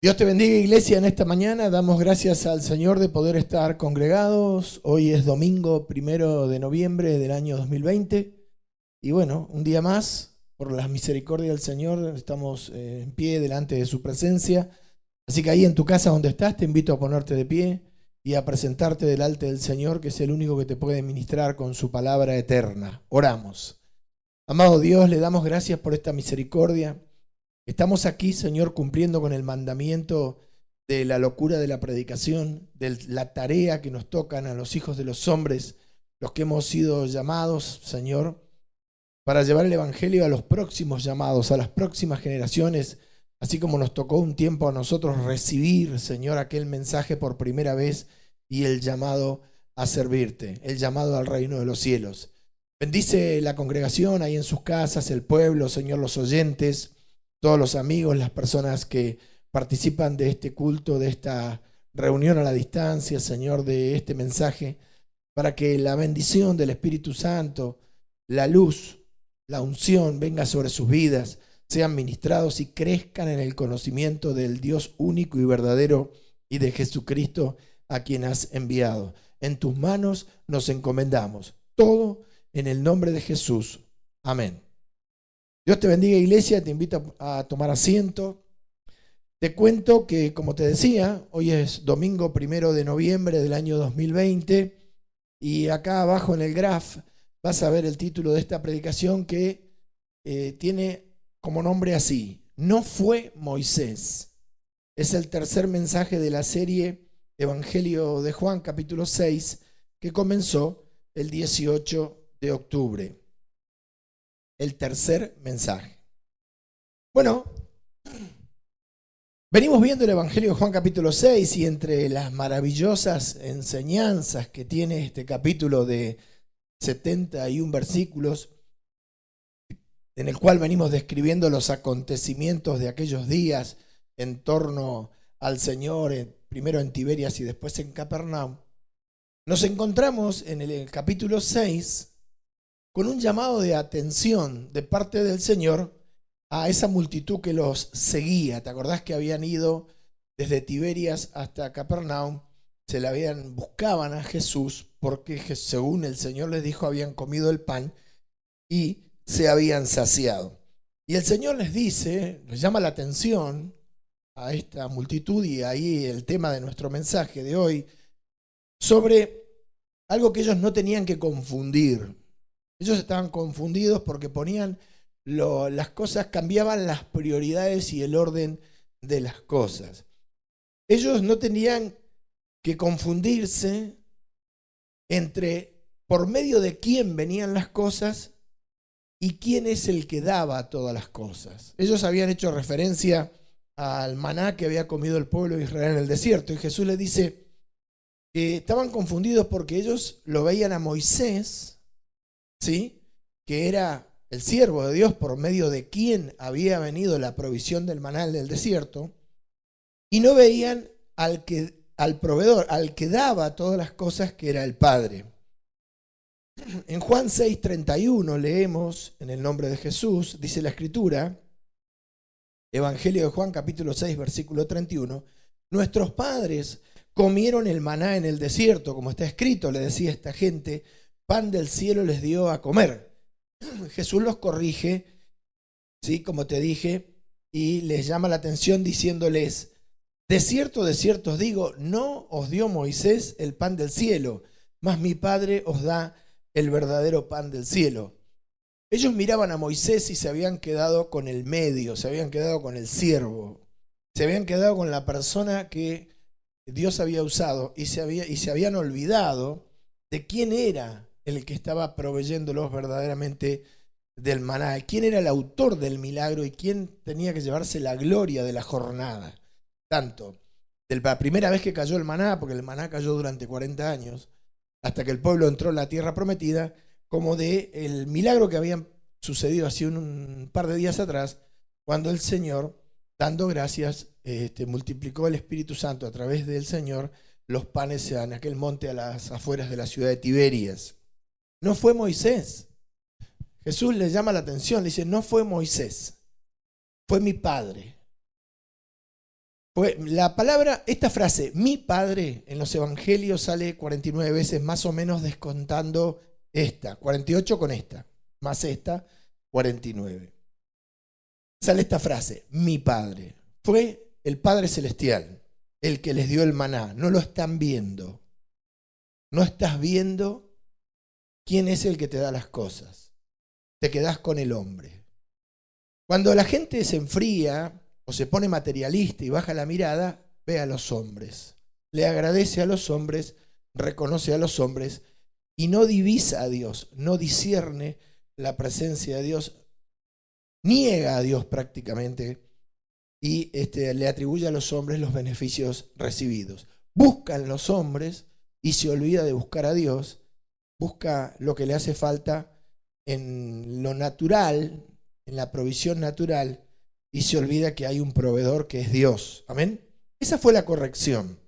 Dios te bendiga, iglesia, en esta mañana. Damos gracias al Señor de poder estar congregados. Hoy es domingo 1 de noviembre del año 2020. Y bueno, un día más, por la misericordia del Señor, estamos en pie delante de su presencia. Así que ahí en tu casa donde estás, te invito a ponerte de pie y a presentarte delante del Señor, que es el único que te puede ministrar con su palabra eterna. Oramos. Amado Dios, le damos gracias por esta misericordia. Estamos aquí, Señor, cumpliendo con el mandamiento de la locura de la predicación, de la tarea que nos tocan a los hijos de los hombres, los que hemos sido llamados, Señor, para llevar el Evangelio a los próximos llamados, a las próximas generaciones, así como nos tocó un tiempo a nosotros recibir, Señor, aquel mensaje por primera vez y el llamado a servirte, el llamado al reino de los cielos. Bendice la congregación ahí en sus casas, el pueblo, Señor, los oyentes, todos los amigos, las personas que participan de este culto, de esta reunión a la distancia, Señor, de este mensaje, para que la bendición del Espíritu Santo, la luz, la unción venga sobre sus vidas, sean ministrados y crezcan en el conocimiento del Dios único y verdadero y de Jesucristo a quien has enviado. En tus manos nos encomendamos. Todo en el nombre de Jesús. Amén. Dios te bendiga, iglesia, te invito a tomar asiento. Te cuento que, como te decía, hoy es domingo 1 de noviembre del año 2020 y acá abajo en el graph vas a ver el título de esta predicación que tiene como nombre así: No fue Moisés. Es el tercer mensaje de la serie Evangelio de Juan, capítulo 6, que comenzó el 18 de octubre. El tercer mensaje. Bueno, venimos viendo el Evangelio de Juan capítulo 6 y entre las maravillosas enseñanzas que tiene este capítulo de 71 versículos, en el cual venimos describiendo los acontecimientos de aquellos días en torno al Señor, primero en Tiberias y después en Capernaum, nos encontramos en el capítulo 6 con un llamado de atención de parte del Señor a esa multitud que los seguía. ¿Te acordás que habían ido desde Tiberias hasta Capernaum? Buscaban a Jesús porque, según el Señor les dijo, habían comido el pan y se habían saciado. Y el Señor les dice, les llama la atención a esta multitud, y ahí el tema de nuestro mensaje de hoy, sobre algo que ellos no tenían que confundir. Ellos estaban confundidos porque ponían las cosas, cambiaban las prioridades y el orden de las cosas. Ellos no tenían que confundirse entre por medio de quién venían las cosas y quién es el que daba todas las cosas. Ellos habían hecho referencia al maná que había comido el pueblo de Israel en el desierto, y Jesús les dice que estaban confundidos porque ellos lo veían a Moisés, ¿sí?, que era el siervo de Dios por medio de quien había venido la provisión del maná del desierto, y no veían al proveedor, al que daba todas las cosas, que era el Padre. En Juan 6:31 leemos, en el nombre de Jesús, dice la Escritura, Evangelio de Juan capítulo 6 versículo 31, nuestros padres comieron el maná en el desierto, como está escrito, le decía esta gente, pan del cielo les dio a comer. Jesús los corrige, ¿sí?, como te dije, y les llama la atención diciéndoles, de cierto os digo, no os dio Moisés el pan del cielo, mas mi Padre os da el verdadero pan del cielo. Ellos miraban a Moisés y se habían quedado con el medio, se habían quedado con el siervo, se habían quedado con la persona que Dios había usado y se habían olvidado de quién era el que estaba proveyéndolos verdaderamente del maná, quién era el autor del milagro y quién tenía que llevarse la gloria de la jornada. Tanto de la primera vez que cayó el maná, porque el maná cayó durante 40 años, hasta que el pueblo entró en la tierra prometida, como de el milagro que había sucedido hace un par de días atrás, cuando el Señor, dando gracias, multiplicó el Espíritu Santo a través del Señor los panes en aquel monte a las afueras de la ciudad de Tiberias. No fue Moisés. Jesús le llama la atención, le dice, no fue Moisés, fue mi Padre. Pues la palabra, esta frase, mi Padre, en los evangelios sale 49 veces más o menos descontando esta, 48 con esta, más esta, 49. Sale esta frase, mi Padre. Fue el Padre Celestial el que les dio el maná. No lo están viendo. No estás viendo quién es el que te da las cosas. Te quedás con el hombre. Cuando la gente se enfría o se pone materialista y baja la mirada, ve a los hombres. Le agradece a los hombres, reconoce a los hombres y no divisa a Dios, no discierne la presencia de Dios, niega a Dios prácticamente y le atribuye a los hombres los beneficios recibidos. Buscan los hombres y se olvida de buscar a Dios, busca lo que le hace falta en lo natural, en la provisión natural, y se olvida que hay un proveedor que es Dios. ¿Amén? Esa fue la corrección.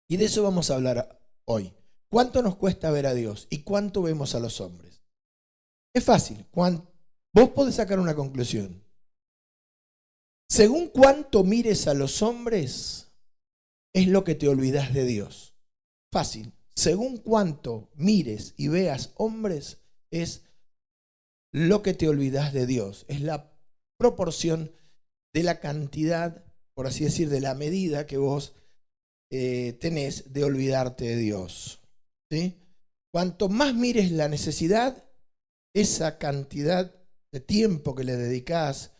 Y de eso vamos a hablar hoy. ¿Cuánto nos cuesta ver a Dios y cuánto vemos a los hombres? Es fácil. Vos podés sacar una conclusión. Según cuánto mires a los hombres, es lo que te olvidas de Dios. Fácil. Según cuánto mires y veas hombres, es lo que te olvidas de Dios. Es la proporción de la cantidad, por así decir, de la medida que vos tenés de olvidarte de Dios. ¿Sí? Cuanto más mires la necesidad, esa cantidad de tiempo que le dedicás,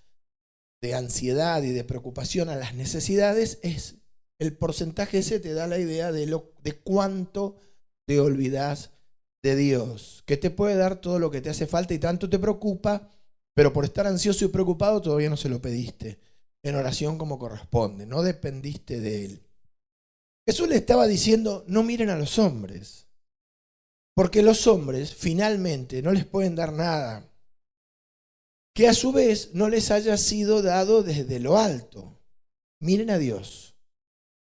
de ansiedad y de preocupación a las necesidades, es el porcentaje ese te da la idea de cuánto te olvidás de Dios, que te puede dar todo lo que te hace falta y tanto te preocupa, pero por estar ansioso y preocupado todavía no se lo pediste en oración como corresponde, no dependiste de Él. Jesús le estaba diciendo, no miren a los hombres, porque los hombres finalmente no les pueden dar nada que a su vez no les haya sido dado desde lo alto. Miren a Dios,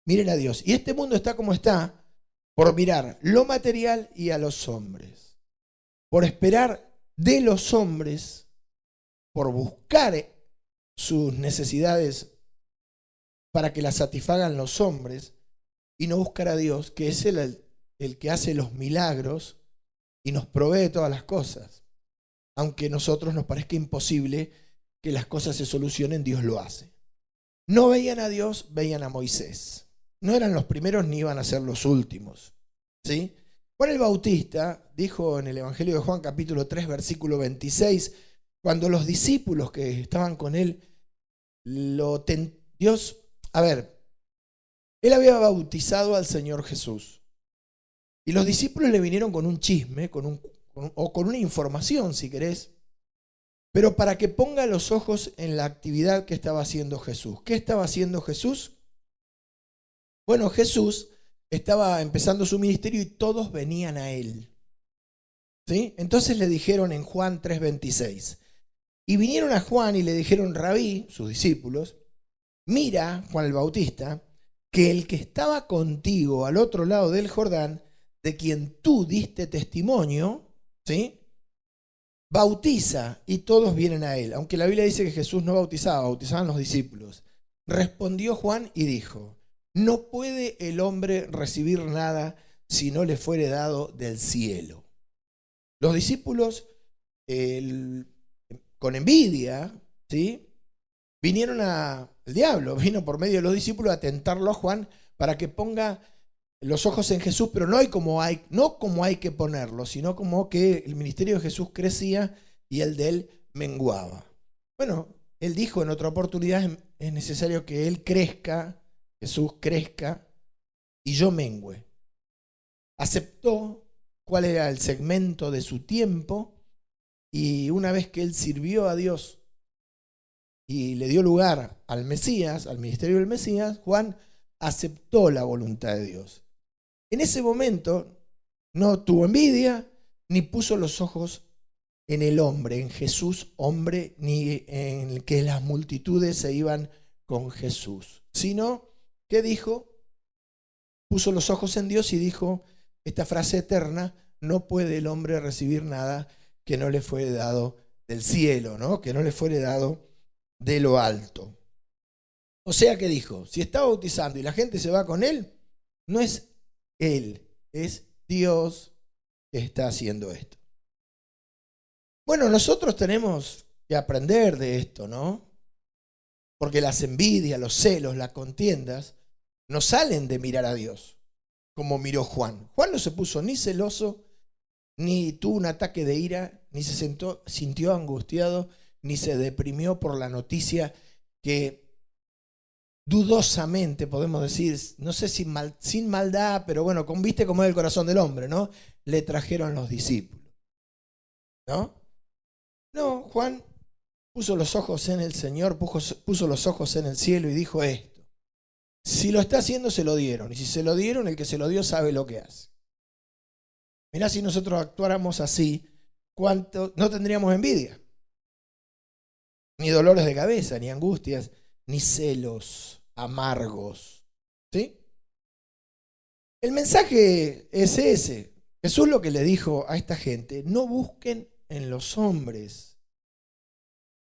miren a Dios. Y este mundo está como está por mirar lo material y a los hombres, por esperar de los hombres, por buscar sus necesidades para que las satisfagan los hombres y no buscar a Dios, que es el que hace los milagros y nos provee todas las cosas. Aunque a nosotros nos parezca imposible que las cosas se solucionen, Dios lo hace. No veían a Dios, veían a Moisés. No eran los primeros ni iban a ser los últimos. ¿Sí? Juan el Bautista dijo en el Evangelio de Juan capítulo 3 versículo 26, cuando los discípulos que estaban con él, Dios, él había bautizado al Señor Jesús. Y los discípulos le vinieron con un chisme, o con una información, si querés, pero para que ponga los ojos en la actividad que estaba haciendo Jesús. ¿Qué estaba haciendo Jesús? Bueno, Jesús estaba empezando su ministerio y todos venían a él. ¿Sí? Entonces le dijeron en Juan 3:26, y vinieron a Juan y le dijeron, Rabí, sus discípulos, mira, Juan el Bautista, que el que estaba contigo al otro lado del Jordán, de quien tú diste testimonio, ¿sí? Bautiza y todos vienen a él. Aunque la Biblia dice que Jesús no bautizaba, bautizaban los discípulos. Respondió Juan y dijo, no puede el hombre recibir nada si no le fuere dado del cielo. Los discípulos, con envidia, ¿sí? El diablo vino por medio de los discípulos a tentarlo a Juan para que ponga los ojos en Jesús, pero no como hay que ponerlo, sino como que el ministerio de Jesús crecía y el de él menguaba. Bueno, él dijo en otra oportunidad, es necesario que él crezca, Jesús crezca y yo mengüe. Aceptó cuál era el segmento de su tiempo y una vez que él sirvió a Dios y le dio lugar al Mesías, al ministerio del Mesías, Juan aceptó la voluntad de Dios. En ese momento no tuvo envidia ni puso los ojos en el hombre, en Jesús hombre, ni en que las multitudes se iban con Jesús, sino que dijo, puso los ojos en Dios y dijo esta frase eterna, no puede el hombre recibir nada que no le fuere dado del cielo, ¿no? Que no le fuere dado de lo alto. O sea que dijo, si está bautizando y la gente se va con él, no es él, es Dios que está haciendo esto. Bueno, nosotros tenemos que aprender de esto, ¿no? Porque las envidias, los celos, las contiendas, no salen de mirar a Dios, como miró Juan. Juan no se puso ni celoso, ni tuvo un ataque de ira, ni se sintió angustiado, ni se deprimió por la noticia que dudosamente, podemos decir, no sé si sin maldad, pero bueno, viste cómo es el corazón del hombre, ¿no? Le trajeron los discípulos, ¿no? No, Juan puso los ojos en el Señor, puso los ojos en el cielo y dijo esto. Si lo está haciendo, se lo dieron. Y si se lo dieron, el que se lo dio sabe lo que hace. Mirá, si nosotros actuáramos así, ¿cuánto? No tendríamos envidia, ni dolores de cabeza, ni angustias, ni celos amargos. ¿Sí? El mensaje es ese. Jesús lo que le dijo a esta gente, no busquen en los hombres.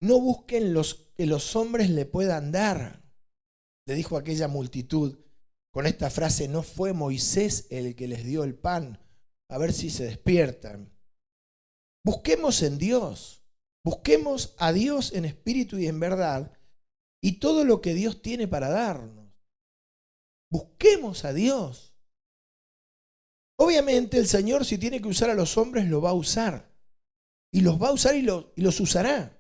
No busquen que los hombres le puedan dar. Le dijo a aquella multitud con esta frase, no fue Moisés el que les dio el pan, a ver si se despiertan. Busquemos en Dios, busquemos a Dios en espíritu y en verdad y todo lo que Dios tiene para darnos. Busquemos a Dios. Obviamente el Señor, si tiene que usar a los hombres, lo va a usar. Y los va a usar y los usará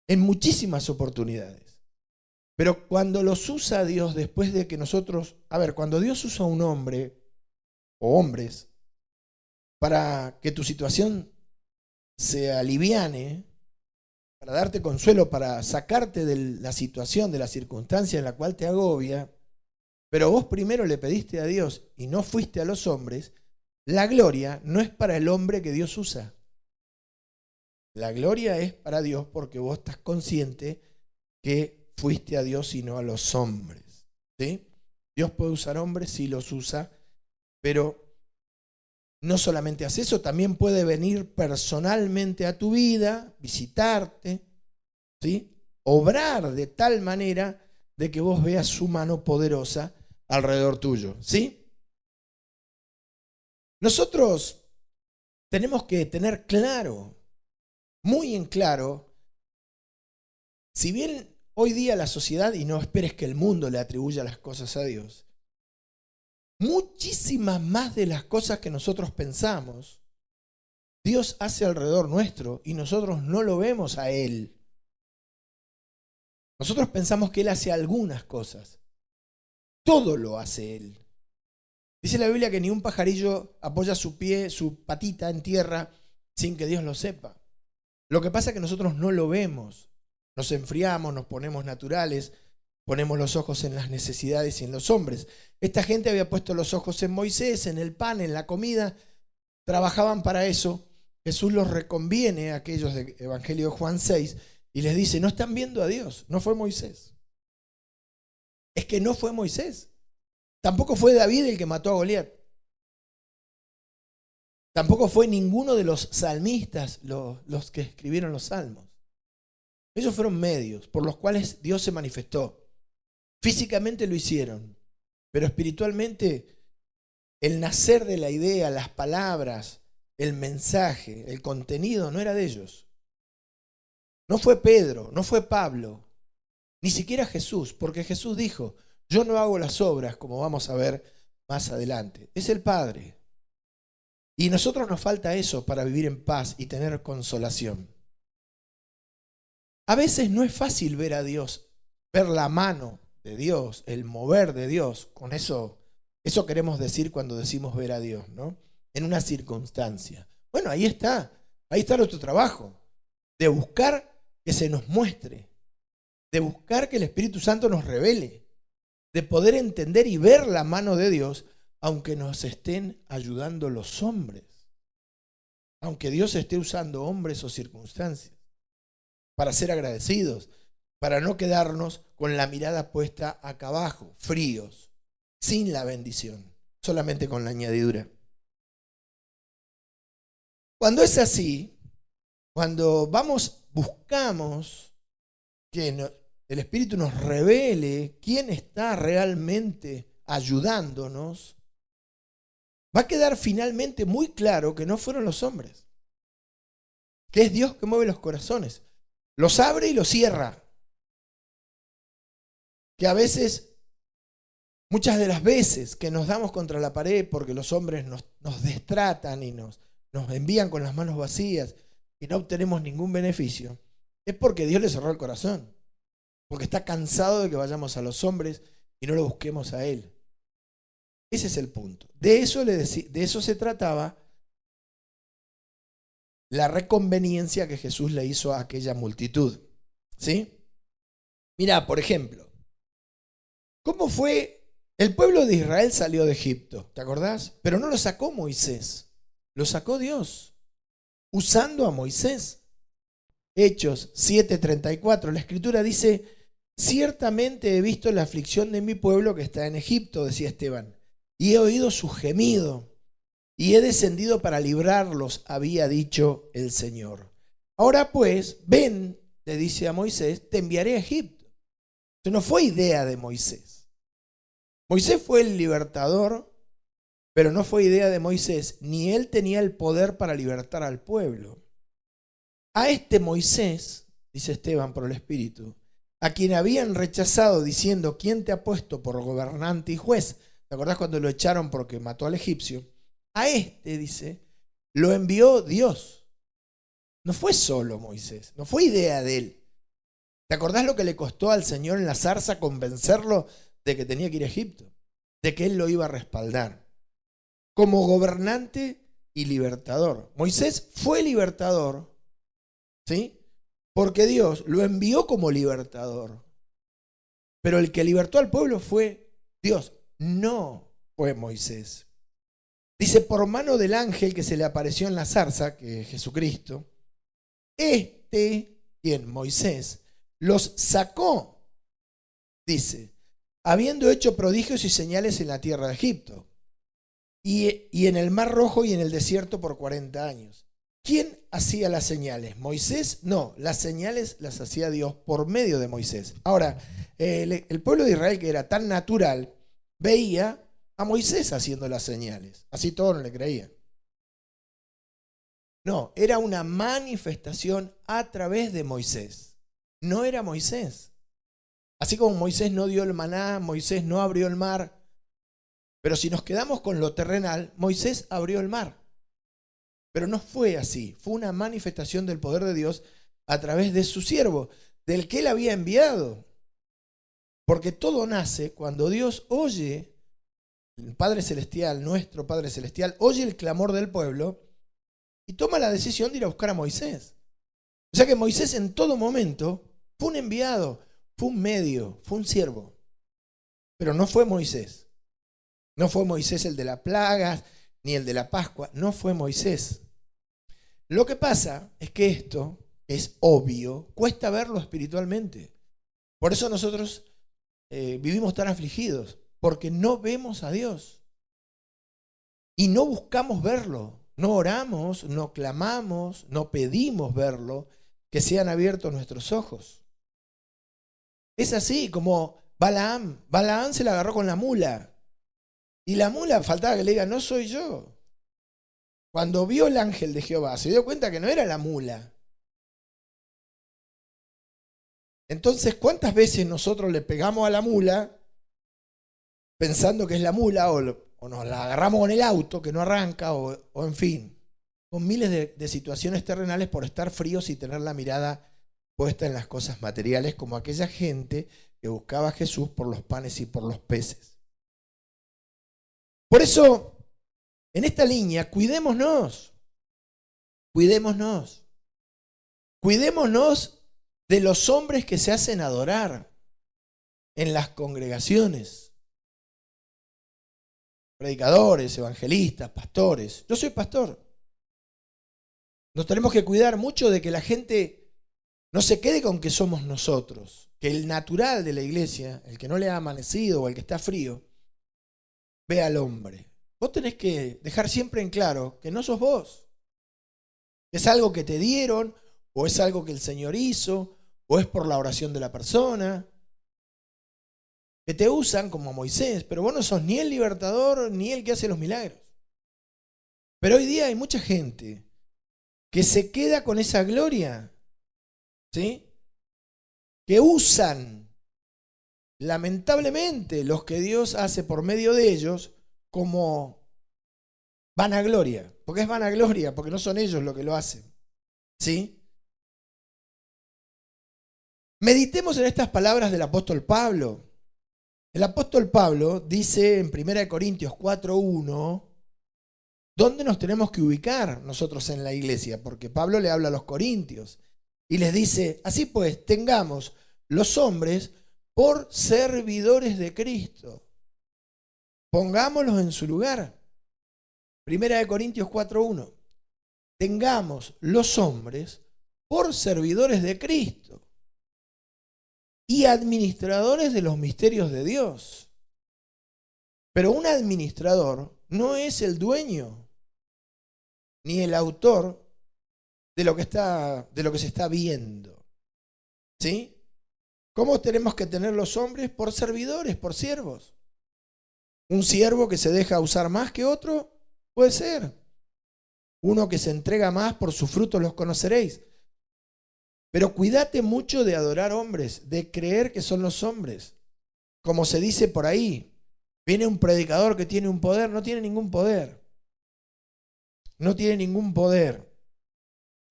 en muchísimas oportunidades. Pero cuando los usa Dios después de que nosotros, cuando Dios usa a un hombre o hombres para que tu situación se aliviane, para darte consuelo, para sacarte de la situación, de la circunstancia en la cual te agobia, pero vos primero le pediste a Dios y no fuiste a los hombres, la gloria no es para el hombre que Dios usa. La gloria es para Dios porque vos estás consciente que fuiste a Dios y no a los hombres. ¿Sí? Dios puede usar hombres, sí los usa, pero no solamente hace eso, también puede venir personalmente a tu vida, visitarte, ¿sí? Obrar de tal manera de que vos veas su mano poderosa alrededor tuyo. ¿Sí? Nosotros tenemos que tener claro, muy en claro, si bien hoy día la sociedad, y no esperes que el mundo le atribuya las cosas a Dios, muchísimas más de las cosas que nosotros pensamos, Dios hace alrededor nuestro y nosotros no lo vemos a Él. Nosotros pensamos que Él hace algunas cosas. Todo lo hace Él. Dice la Biblia que ni un pajarillo apoya su patita en tierra sin que Dios lo sepa. Lo que pasa es que nosotros no lo vemos. Nos enfriamos, nos ponemos naturales, ponemos los ojos en las necesidades y en los hombres. Esta gente había puesto los ojos en Moisés, en el pan, en la comida. Trabajaban para eso. Jesús los reconviene a aquellos del Evangelio de Juan 6 y les dice, no están viendo a Dios, no fue Moisés. Es que no fue Moisés. Tampoco fue David el que mató a Goliat. Tampoco fue ninguno de los salmistas los que escribieron los salmos. Ellos fueron medios por los cuales Dios se manifestó. Físicamente lo hicieron, pero espiritualmente el nacer de la idea, las palabras, el mensaje, el contenido no era de ellos. No fue Pedro, no fue Pablo, ni siquiera Jesús, porque Jesús dijo, yo no hago las obras como vamos a ver más adelante. Es el Padre. Y a nosotros nos falta eso para vivir en paz y tener consolación. A veces no es fácil ver a Dios, ver la mano de Dios, el mover de Dios. Con eso queremos decir cuando decimos ver a Dios, ¿no? En una circunstancia. Bueno, ahí está nuestro trabajo, de buscar que se nos muestre, de buscar que el Espíritu Santo nos revele, de poder entender y ver la mano de Dios, aunque nos estén ayudando los hombres, aunque Dios esté usando hombres o circunstancias, para ser agradecidos, para no quedarnos con la mirada puesta acá abajo, fríos, sin la bendición, solamente con la añadidura. Cuando es así, cuando buscamos que el Espíritu nos revele quién está realmente ayudándonos, va a quedar finalmente muy claro que no fueron los hombres, que es Dios que mueve los corazones, los abre y los cierra. Que a veces, muchas de las veces que nos damos contra la pared porque los hombres nos destratan y nos envían con las manos vacías y no obtenemos ningún beneficio, es porque Dios le cerró el corazón, porque está cansado de que vayamos a los hombres y no lo busquemos a Él. Ese es el punto. De eso se trataba la reconveniencia que Jesús le hizo a aquella multitud. ¿Sí? Mirá, por ejemplo, ¿cómo fue? El pueblo de Israel salió de Egipto, ¿te acordás? Pero no lo sacó Moisés, lo sacó Dios, usando a Moisés. Hechos 7:34, la Escritura dice: ciertamente he visto la aflicción de mi pueblo que está en Egipto, decía Esteban, y he oído su gemido, y he descendido para librarlos, había dicho el Señor. Ahora pues, ven, le dice a Moisés, te enviaré a Egipto. Eso no fue idea de Moisés. Moisés fue el libertador, pero no fue idea de Moisés, ni él tenía el poder para libertar al pueblo. A este Moisés, dice Esteban por el Espíritu, a quien habían rechazado diciendo, ¿quién te ha puesto por gobernante y juez? ¿Te acordás cuando lo echaron porque mató al egipcio? A este, dice, lo envió Dios. No fue solo Moisés, no fue idea de él. ¿Te acordás lo que le costó al Señor en la zarza convencerlo de que tenía que ir a Egipto? De que él lo iba a respaldar como gobernante y libertador. Moisés fue libertador, ¿sí? Porque Dios lo envió como libertador. Pero el que libertó al pueblo fue Dios, no fue Moisés. Dice, por mano del ángel que se le apareció en la zarza, que es Jesucristo, quien Moisés, los sacó, dice, habiendo hecho prodigios y señales en la tierra de Egipto, y en el Mar Rojo y en el desierto por 40 años. ¿Quién hacía las señales? ¿Moisés? No, las señales las hacía Dios por medio de Moisés. Ahora, el pueblo de Israel, que era tan natural, veía a Moisés haciendo las señales. Así todos no le creían. No, era una manifestación a través de Moisés. No era Moisés. Así como Moisés no dio el maná, Moisés no abrió el mar. Pero si nos quedamos con lo terrenal, Moisés abrió el mar. Pero no fue así. Fue una manifestación del poder de Dios a través de su siervo, del que él había enviado. Porque todo nace cuando Dios oye, el Padre Celestial, nuestro Padre Celestial, oye el clamor del pueblo y toma la decisión de ir a buscar a Moisés. O sea que Moisés en todo momento fue un enviado, fue un medio, fue un siervo. Pero no fue Moisés. No fue Moisés el de las plagas, ni el de la Pascua. No fue Moisés. Lo que pasa es que esto es obvio, cuesta verlo espiritualmente. Por eso nosotros vivimos tan afligidos, porque no vemos a Dios. Y no buscamos verlo. No oramos, no clamamos, no pedimos verlo, que sean abiertos nuestros ojos. Es así como Balaam. Balaam se la agarró con la mula. Y la mula faltaba que le diga, no soy yo. Cuando vio el ángel de Jehová, se dio cuenta que no era la mula. Entonces, ¿cuántas veces nosotros le pegamos a la mula pensando que es la mula o nos la agarramos con el auto que no arranca o en fin, con miles de situaciones terrenales por estar fríos y tener la mirada puesta en las cosas materiales como aquella gente que buscaba a Jesús por los panes y por los peces? Por eso, en esta línea, cuidémonos de los hombres que se hacen adorar en las congregaciones. Predicadores, evangelistas, pastores. Yo soy pastor. Nos tenemos que cuidar mucho de que la gente no se quede con que somos nosotros. Que el natural de la iglesia, el que no le ha amanecido o el que está frío, ve al hombre. Vos tenés que dejar siempre en claro que no sos vos. Es algo que te dieron, o es algo que el Señor hizo, o es por la oración de la persona, que te usan como Moisés, pero vos no sos ni el libertador ni el que hace los milagros. Pero hoy día hay mucha gente que se queda con esa gloria, ¿sí? Que usan, lamentablemente, los que Dios hace por medio de ellos como vanagloria. Porque es vanagloria, porque no son ellos los que lo hacen, ¿sí? Meditemos en estas palabras del apóstol Pablo. El apóstol Pablo dice en 1 Corintios 4:1, ¿dónde nos tenemos que ubicar nosotros en la iglesia? Porque Pablo le habla a los corintios y les dice, así pues, tengamos los hombres por servidores de Cristo. Pongámoslos en su lugar. 1 Corintios 4:1. Tengamos los hombres por servidores de Cristo y administradores de los misterios de Dios. Pero un administrador no es el dueño ni el autor de lo que se está viendo. ¿Sí? ¿Cómo tenemos que tener los hombres? Por servidores, por siervos. Un siervo que se deja usar más que otro, puede ser. Uno que se entrega más, por sus frutos los conoceréis. Pero cuídate mucho de adorar hombres, de creer que son los hombres. Como se dice por ahí, viene un predicador que tiene un poder, no tiene ningún poder. No tiene ningún poder.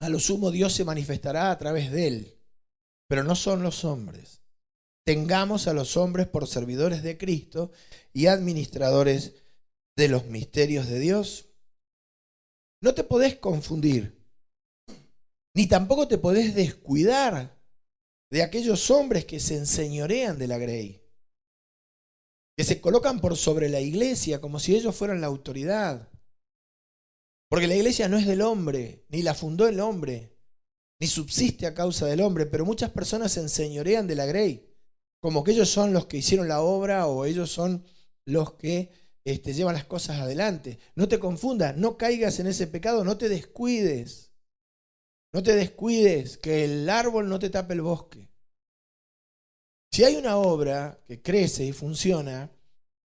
A lo sumo Dios se manifestará a través de él, pero no son los hombres. Tengamos a los hombres por servidores de Cristo y administradores de los misterios de Dios. No te podés confundir, ni tampoco te podés descuidar de aquellos hombres que se enseñorean de la grey, que se colocan por sobre la iglesia como si ellos fueran la autoridad. Porque la iglesia no es del hombre, ni la fundó el hombre, ni subsiste a causa del hombre, pero muchas personas se enseñorean de la grey, como que ellos son los que hicieron la obra o ellos son los que llevan las cosas adelante. No te confundas, no caigas en ese pecado, no te descuides. No te descuides, que el árbol no te tape el bosque. Si hay una obra que crece y funciona,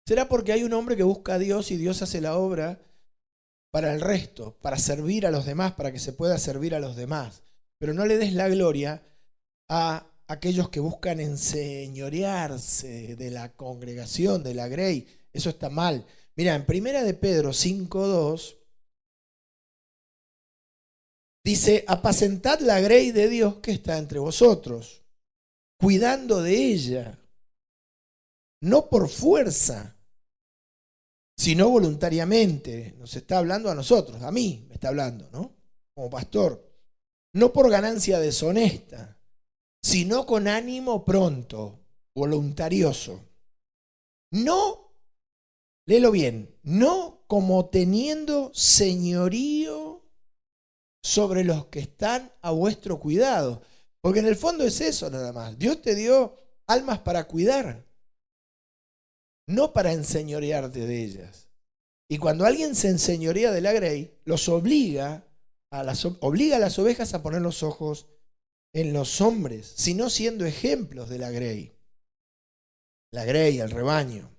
será porque hay un hombre que busca a Dios y Dios hace la obra para el resto, para servir a los demás, para que se pueda servir a los demás. Pero no le des la gloria a aquellos que buscan enseñorearse de la congregación, de la grey. Eso está mal. Mira, en 1 de Pedro 5:2 dice, apacentad la grey de Dios que está entre vosotros, cuidando de ella, no por fuerza, sino voluntariamente. Nos está hablando a nosotros, a mí me está hablando, ¿no? Como pastor. No por ganancia deshonesta, sino con ánimo pronto, voluntarioso. No, léelo bien, no como teniendo señorío sobre los que están a vuestro cuidado. Porque en el fondo es eso nada más. Dios te dio almas para cuidar, no para enseñorearte de ellas. Y cuando alguien se enseñorea de la grey, obliga a las ovejas a poner los ojos en los hombres, sino siendo ejemplos de la grey, el rebaño.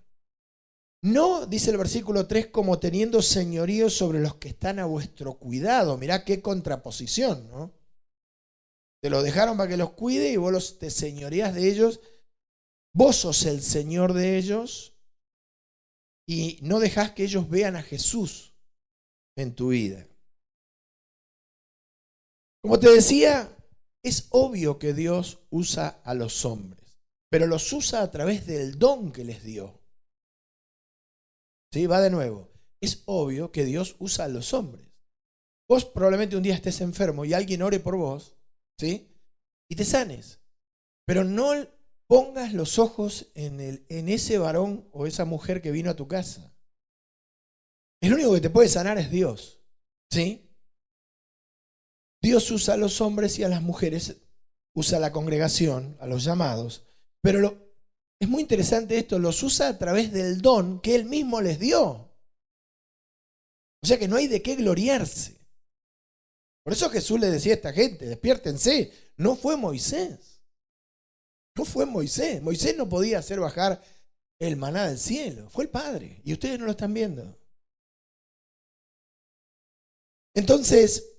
No, dice el versículo 3, como teniendo señorío sobre los que están a vuestro cuidado. Mirá qué contraposición, ¿no? Te lo dejaron para que los cuide y vos te señoreás de ellos. Vos sos el Señor de ellos y no dejás que ellos vean a Jesús en tu vida. Como te decía, es obvio que Dios usa a los hombres, pero los usa a través del don que les dio. ¿Sí? Va de nuevo. Es obvio que Dios usa a los hombres. Vos probablemente un día estés enfermo y alguien ore por vos, ¿sí? Y te sanes. Pero no pongas los ojos en ese varón o esa mujer que vino a tu casa. El único que te puede sanar es Dios, ¿sí? Dios usa a los hombres y a las mujeres, usa a la congregación, a los llamados, pero es muy interesante esto, los usa a través del don que Él mismo les dio. O sea que no hay de qué gloriarse. Por eso Jesús le decía a esta gente, despiértense, no fue Moisés. No fue Moisés. Moisés no podía hacer bajar el maná del cielo. Fue el Padre. Y ustedes no lo están viendo. Entonces,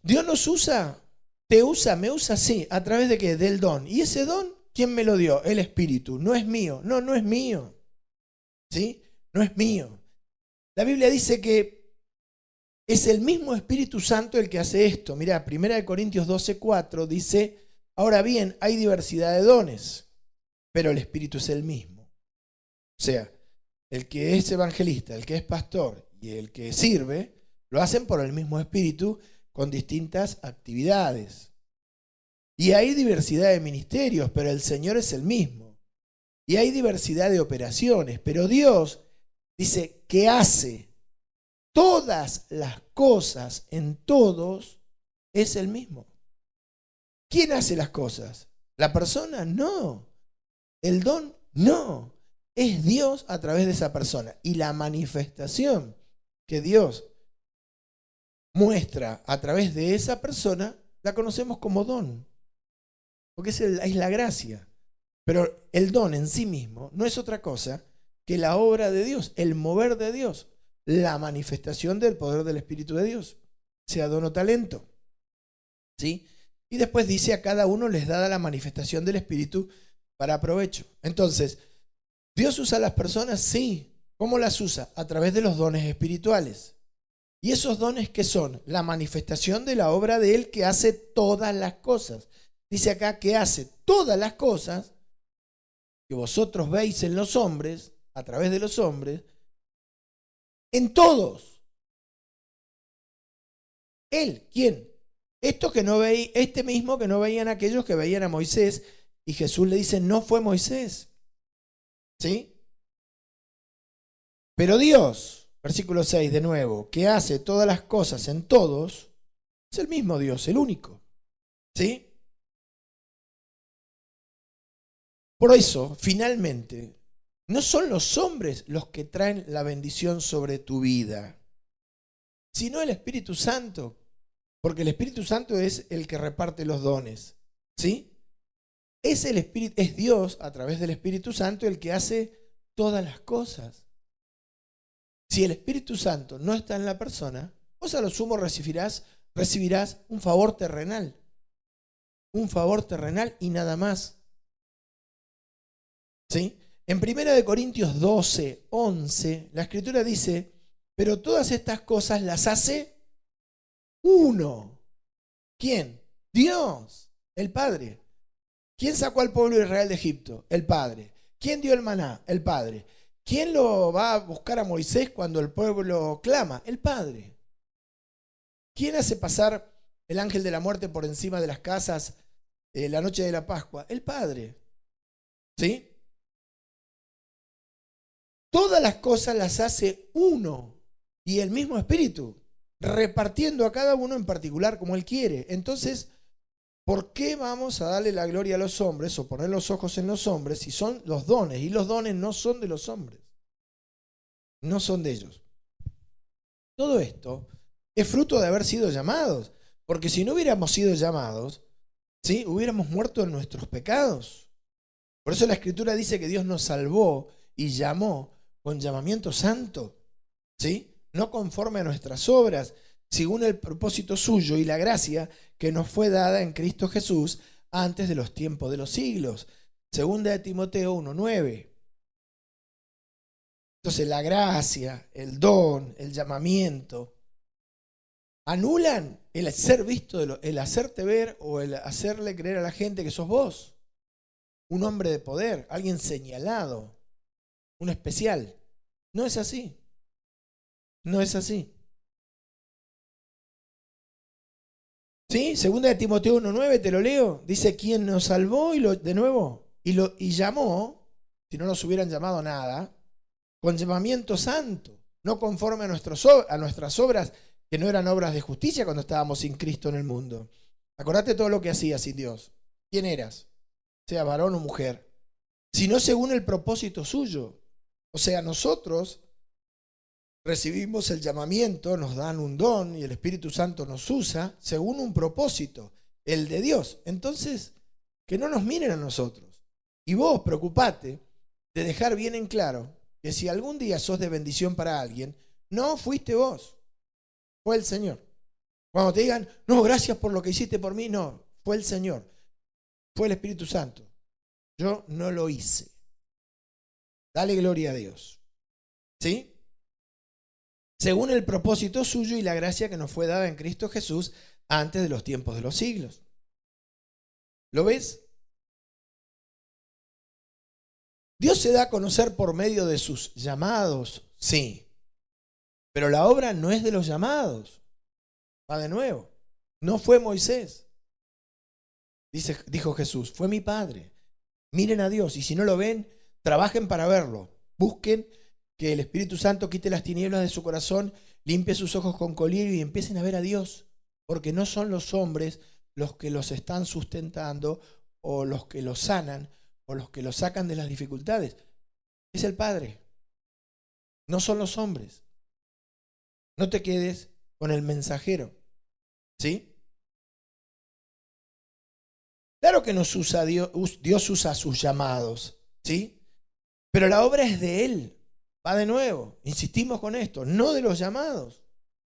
Dios nos usa, te usa, me usa, sí. ¿A través de qué? Del don. ¿Y ese don quién me lo dio? El Espíritu. No es mío. No, no es mío. ¿Sí? No es mío. La Biblia dice que es el mismo Espíritu Santo el que hace esto. Mirá, 1 Corintios 12:4 dice, ahora bien, hay diversidad de dones, pero el Espíritu es el mismo. O sea, el que es evangelista, el que es pastor y el que sirve, lo hacen por el mismo Espíritu con distintas actividades. Y hay diversidad de ministerios, pero el Señor es el mismo. Y hay diversidad de operaciones, pero Dios dice que hace todas las cosas en todos, es el mismo. ¿Quién hace las cosas? ¿La persona? No. ¿El don? No. Es Dios a través de esa persona. Y la manifestación que Dios muestra a través de esa persona, la conocemos como don. Porque es la gracia. Pero el don en sí mismo no es otra cosa que la obra de Dios, el mover de Dios, la manifestación del poder del Espíritu de Dios, sea don o talento. ¿Sí? Y después dice, a cada uno les da la manifestación del Espíritu para provecho. Entonces, ¿Dios usa a las personas? Sí. ¿Cómo las usa? A través de los dones espirituales. ¿Y esos dones qué son? La manifestación de la obra de Él que hace todas las cosas. Dice acá que hace todas las cosas que vosotros veis en los hombres, a través de los hombres, en todos. Él, ¿quién? Este mismo que no veían aquellos que veían a Moisés, y Jesús le dice, no fue Moisés. ¿Sí? Pero Dios, versículo 6 de nuevo, que hace todas las cosas en todos, es el mismo Dios, el único. ¿Sí? Por eso, finalmente, no son los hombres los que traen la bendición sobre tu vida, sino el Espíritu Santo, porque el Espíritu Santo es el que reparte los dones. ¿Sí? Es Dios a través del Espíritu Santo el que hace todas las cosas. Si el Espíritu Santo no está en la persona, vos a lo sumo recibirás un favor terrenal. Un favor terrenal y nada más. ¿Sí? En 1 Corintios 12:11, la Escritura dice, pero todas estas cosas las hace uno. ¿Quién? Dios, el Padre. ¿Quién sacó al pueblo de Israel de Egipto? El Padre. ¿Quién dio el maná? El Padre. ¿Quién lo va a buscar a Moisés cuando el pueblo clama? El Padre. ¿Quién hace pasar el ángel de la muerte por encima de las casas la noche de la Pascua? El Padre. ¿Sí? Todas las cosas las hace uno y el mismo Espíritu, repartiendo a cada uno en particular como Él quiere. Entonces, ¿por qué vamos a darle la gloria a los hombres o poner los ojos en los hombres si son los dones? Y los dones no son de los hombres, no son de ellos. Todo esto es fruto de haber sido llamados, porque si no hubiéramos sido llamados, ¿sí? Hubiéramos muerto en nuestros pecados. Por eso la Escritura dice que Dios nos salvó y llamó con llamamiento santo, ¿sí? No conforme a nuestras obras, según el propósito suyo y la gracia que nos fue dada en Cristo Jesús antes de los tiempos de los siglos. Segunda de Timoteo 1:9. Entonces la gracia, el don, el llamamiento, anulan el ser visto, el hacerte ver o el hacerle creer a la gente que sos vos. Un hombre de poder, alguien señalado, un especial. No es así. No es así. ¿Sí? Segunda de Timoteo 1:9, te lo leo. Dice, quien nos salvó y llamó, si no nos hubieran llamado nada, con llamamiento santo, no conforme a nuestras obras, que no eran obras de justicia cuando estábamos sin Cristo en el mundo. Acordate todo lo que hacías sin Dios. ¿Quién eras? Sea varón o mujer. Sino según el propósito suyo. O sea, nosotros recibimos el llamamiento, nos dan un don y el Espíritu Santo nos usa según un propósito, el de Dios. Entonces, que no nos miren a nosotros, Y vos preocupate de dejar bien en claro que si algún día sos de bendición para alguien, no fuiste vos, fue el Señor. Cuando te digan, no, gracias por lo que hiciste por mí, no, fue el Señor, fue el Espíritu Santo. Yo no lo hice. Dale gloria a Dios. ¿Sí? Según el propósito suyo y la gracia que nos fue dada en Cristo Jesús antes de los tiempos de los siglos. ¿Lo ves? Dios se da a conocer por medio de sus llamados, sí. Pero la obra no es de los llamados. Va de nuevo. No fue Moisés. Dijo Jesús, fue mi Padre. Miren a Dios y si no lo ven, trabajen para verlo. Busquen que el Espíritu Santo quite las tinieblas de su corazón, limpie sus ojos con colirio y empiecen a ver a Dios. Porque no son los hombres los que los están sustentando o los que los sanan o los que los sacan de las dificultades. Es el Padre. No son los hombres. No te quedes con el mensajero. ¿Sí? Claro que nos usa Dios usa sus llamados, ¿sí? Pero la obra es de Él. Va de nuevo, insistimos con esto, no de los llamados,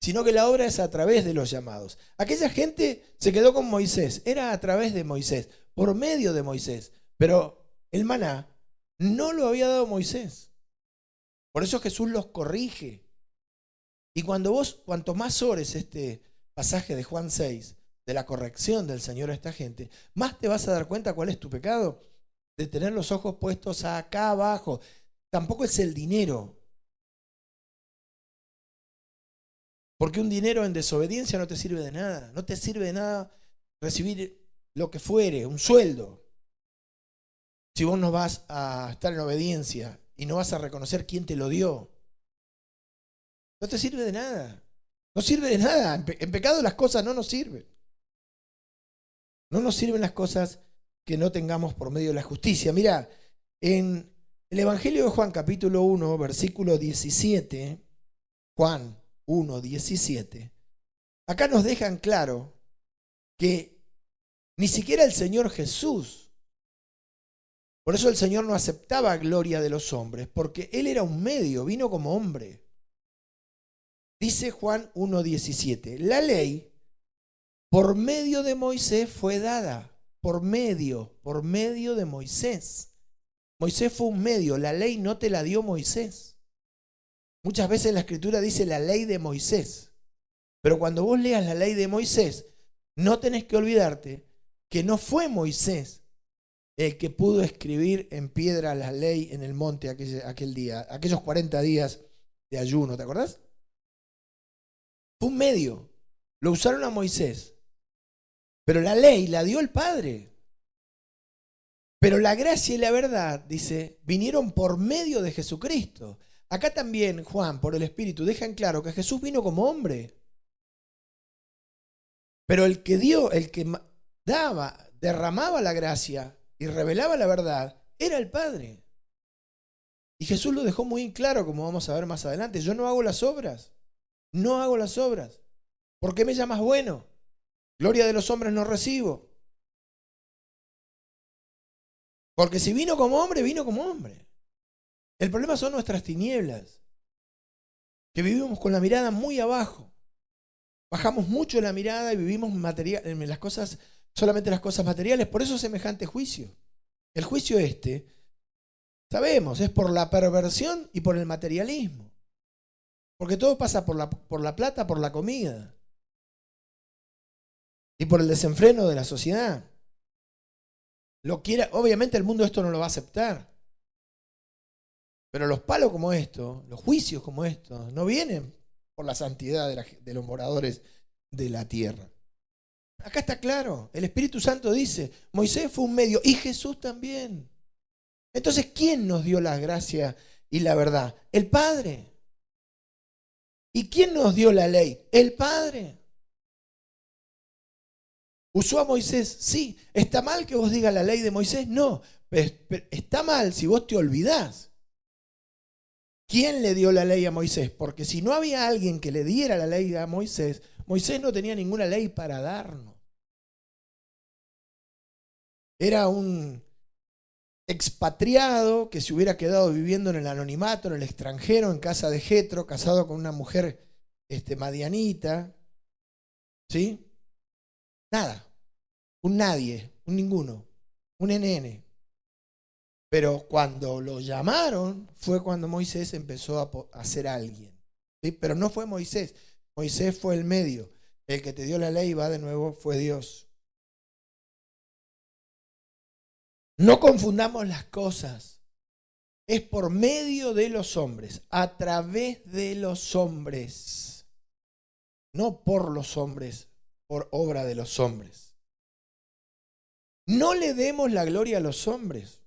sino que la obra es a través de los llamados. Aquella gente se quedó con Moisés, era a través de Moisés, por medio de Moisés, pero el maná no lo había dado Moisés. Por eso Jesús los corrige. Y cuanto más ores este pasaje de Juan 6, de la corrección del Señor a esta gente, más te vas a dar cuenta cuál es tu pecado, de tener los ojos puestos acá abajo. Tampoco es el dinero, porque un dinero en desobediencia no te sirve de nada. No te sirve de nada recibir lo que fuere, un sueldo, si vos no vas a estar en obediencia y no vas a reconocer quién te lo dio. No te sirve de nada. No sirve de nada. En pecado las cosas no nos sirven. No nos sirven las cosas que no tengamos por medio de la justicia. Mirá, en el Evangelio de Juan, capítulo 1, versículo 17, Juan 1, 17, acá nos dejan claro que ni siquiera el Señor Jesús, por eso el Señor no aceptaba gloria de los hombres, porque Él era un medio, vino como hombre. Dice Juan 1, 17, la ley por medio de Moisés fue dada, por medio de Moisés. Moisés fue un medio, la ley no te la dio Moisés. Muchas veces la Escritura dice la ley de Moisés, pero cuando vos leas la ley de Moisés, no tenés que olvidarte que no fue Moisés el que pudo escribir en piedra la ley en el monte aquel día, aquellos 40 días de ayuno, ¿te acordás? Fue un medio, lo usaron a Moisés. Pero la ley la dio el Padre. Pero la gracia y la verdad, dice, vinieron por medio de Jesucristo. Acá también Juan, por el Espíritu, deja en claro que Jesús vino como hombre. Pero el que dio, el que daba, derramaba la gracia y revelaba la verdad, era el Padre. Y Jesús lo dejó muy claro, como vamos a ver más adelante. Yo no hago las obras. No hago las obras. ¿Por qué me llamas bueno? Gloria de los hombres no recibo. Porque si vino como hombre, vino como hombre. El problema son nuestras tinieblas, que vivimos con la mirada muy abajo. Bajamos mucho la mirada y vivimos en las cosas, solamente las cosas materiales. Por eso semejante juicio. El juicio sabemos, es por la perversión y por el materialismo. Porque todo pasa por la plata, por la comida. Y por el desenfreno de la sociedad. Obviamente el mundo esto no lo va a aceptar. Pero los palos como estos, los juicios como estos, no vienen por la santidad de los moradores de la tierra. Acá está claro, el Espíritu Santo dice, Moisés fue un medio y Jesús también. Entonces, ¿quién nos dio la gracia y la verdad? El Padre. ¿Y quién nos dio la ley? El Padre. ¿Usó a Moisés? Sí. ¿Está mal que vos digas la ley de Moisés? No. Pero está mal si vos te olvidás. ¿Quién le dio la ley a Moisés? Porque si no había alguien que le diera la ley a Moisés, Moisés no tenía ninguna ley para darnos. Era un expatriado que se hubiera quedado viviendo en el anonimato, en el extranjero, en casa de Jetro, casado con una mujer madianita, ¿sí? Nada, un nadie, un ninguno, un NN. Pero cuando lo llamaron fue cuando Moisés empezó a ser alguien, ¿sí? Pero no fue Moisés, Moisés fue el medio, el que te dio la ley, va de nuevo, fue Dios. No confundamos las cosas. Es por medio de los hombres, a través de los hombres, no por los hombres, por obra de los hombres. No le demos la gloria a los hombres,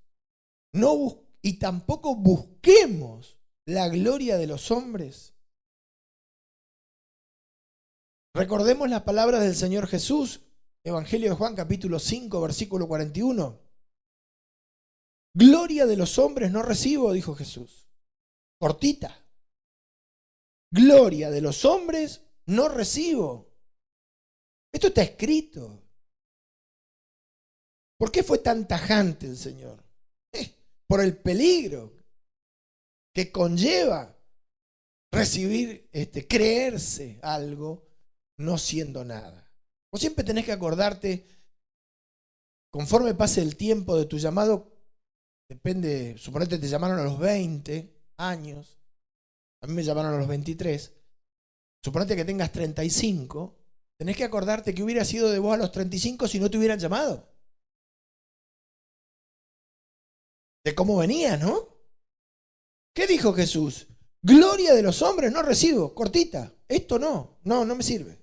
y tampoco busquemos la gloria de los hombres. Recordemos las palabras del Señor Jesús, Evangelio de Juan, capítulo 5, versículo 41. Gloria de los hombres no recibo, dijo Jesús. Cortita. Gloria de los hombres no recibo. Esto está escrito. ¿Por qué fue tan tajante el Señor? Por el peligro que conlleva recibir, creerse algo no siendo nada. Vos siempre tenés que acordarte, conforme pase el tiempo de tu llamado, depende, suponete te llamaron a los 20 años, a mí me llamaron a los 23, suponete que tengas 35, tenés que acordarte que hubiera sido de vos a los 35 si no te hubieran llamado. De cómo venía, ¿no? ¿Qué dijo Jesús? Gloria de los hombres no recibo, cortita, esto no me sirve.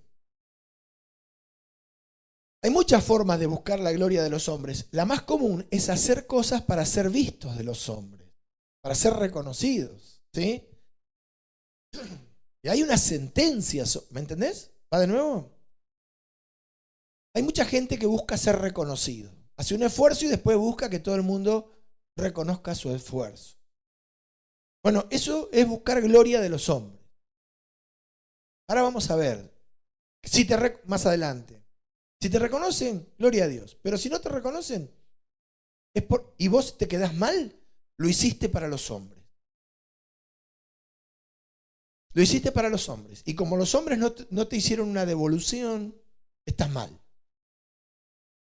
Hay muchas formas de buscar la gloria de los hombres. La más común es hacer cosas para ser vistos de los hombres, para ser reconocidos, ¿sí? Y hay una sentencia, ¿me entendés? ¿Va de nuevo? Hay mucha gente que busca ser reconocido. Hace un esfuerzo y después busca que todo el mundo reconozca su esfuerzo. Bueno, eso es buscar gloria de los hombres. Ahora vamos a ver, más adelante. Si te reconocen, gloria a Dios. Pero si no te reconocen, y vos te quedás mal, lo hiciste para los hombres. Lo hiciste para los hombres. Y como los hombres no te hicieron una devolución, estás mal.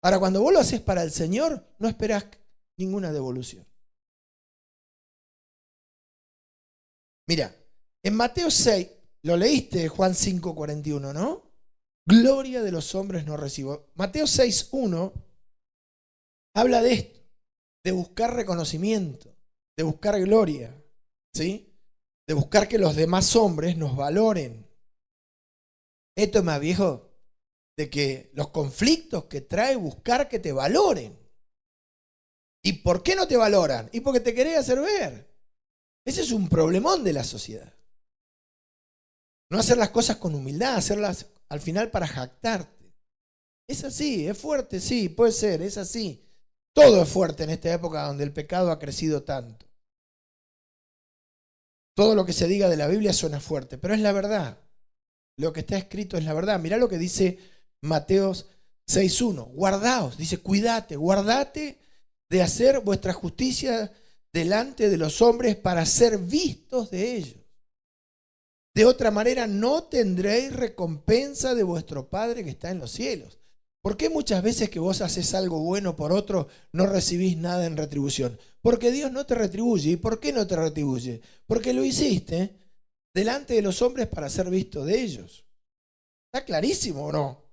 Ahora, cuando vos lo haces para el Señor, no esperás ninguna devolución. Mira, en Mateo 6, lo leíste, Juan 5, 41, ¿no? Gloria de los hombres no recibo. Mateo 6:1 habla de esto, de buscar reconocimiento, de buscar gloria, ¿sí? De buscar que los demás hombres nos valoren. Esto es más viejo de que los conflictos que trae buscar que te valoren. ¿Y por qué no te valoran? Y porque te querés hacer ver. Ese es un problemón de la sociedad. No hacer las cosas con humildad, hacerlas al final para jactarte. Es así, es fuerte, sí, puede ser, es así. Todo es fuerte en esta época donde el pecado ha crecido tanto. Todo lo que se diga de la Biblia suena fuerte, pero es la verdad. Lo que está escrito es la verdad. Mirá lo que dice Mateo 6:1. Guardaos, dice, guardate de hacer vuestra justicia delante de los hombres para ser vistos de ellos. De otra manera no tendréis recompensa de vuestro Padre que está en los cielos. ¿Por qué muchas veces que vos haces algo bueno por otro no recibís nada en retribución? Porque Dios no te retribuye. ¿Y por qué no te retribuye? Porque lo hiciste delante de los hombres para ser visto de ellos. ¿Está clarísimo o no?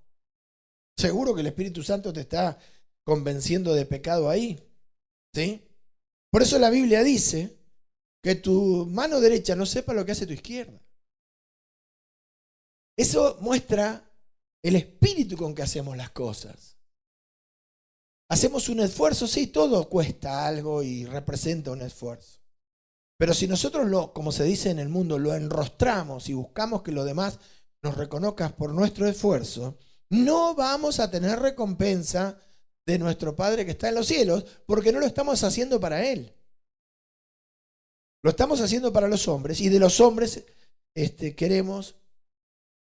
Seguro que el Espíritu Santo te está convenciendo de pecado ahí, ¿sí? Por eso la Biblia dice que tu mano derecha no sepa lo que hace tu izquierda. Eso muestra el espíritu con que hacemos las cosas. Hacemos un esfuerzo, sí, todo cuesta algo y representa un esfuerzo. Pero si nosotros como se dice en el mundo, lo enrostramos y buscamos que los demás nos reconozcan por nuestro esfuerzo, no vamos a tener recompensa de nuestro Padre que está en los cielos, porque no lo estamos haciendo para Él. Lo estamos haciendo para los hombres, y de los hombres queremos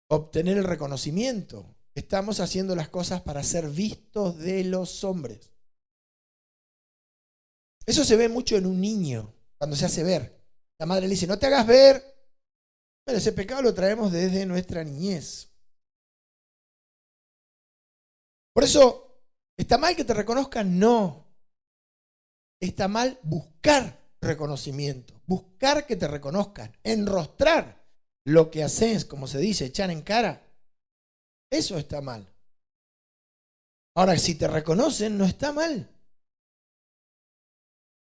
obtener el reconocimiento. Estamos haciendo las cosas para ser vistos de los hombres. Eso se ve mucho en un niño, cuando se hace ver. La madre le dice, no te hagas ver. Bueno, ese pecado lo traemos desde nuestra niñez. Por eso, ¿está mal que te reconozcan? No. Está mal buscar reconocimiento, buscar que te reconozcan, enrostrar lo que haces, como se dice, echar en cara. Eso está mal. Ahora, si te reconocen, no está mal.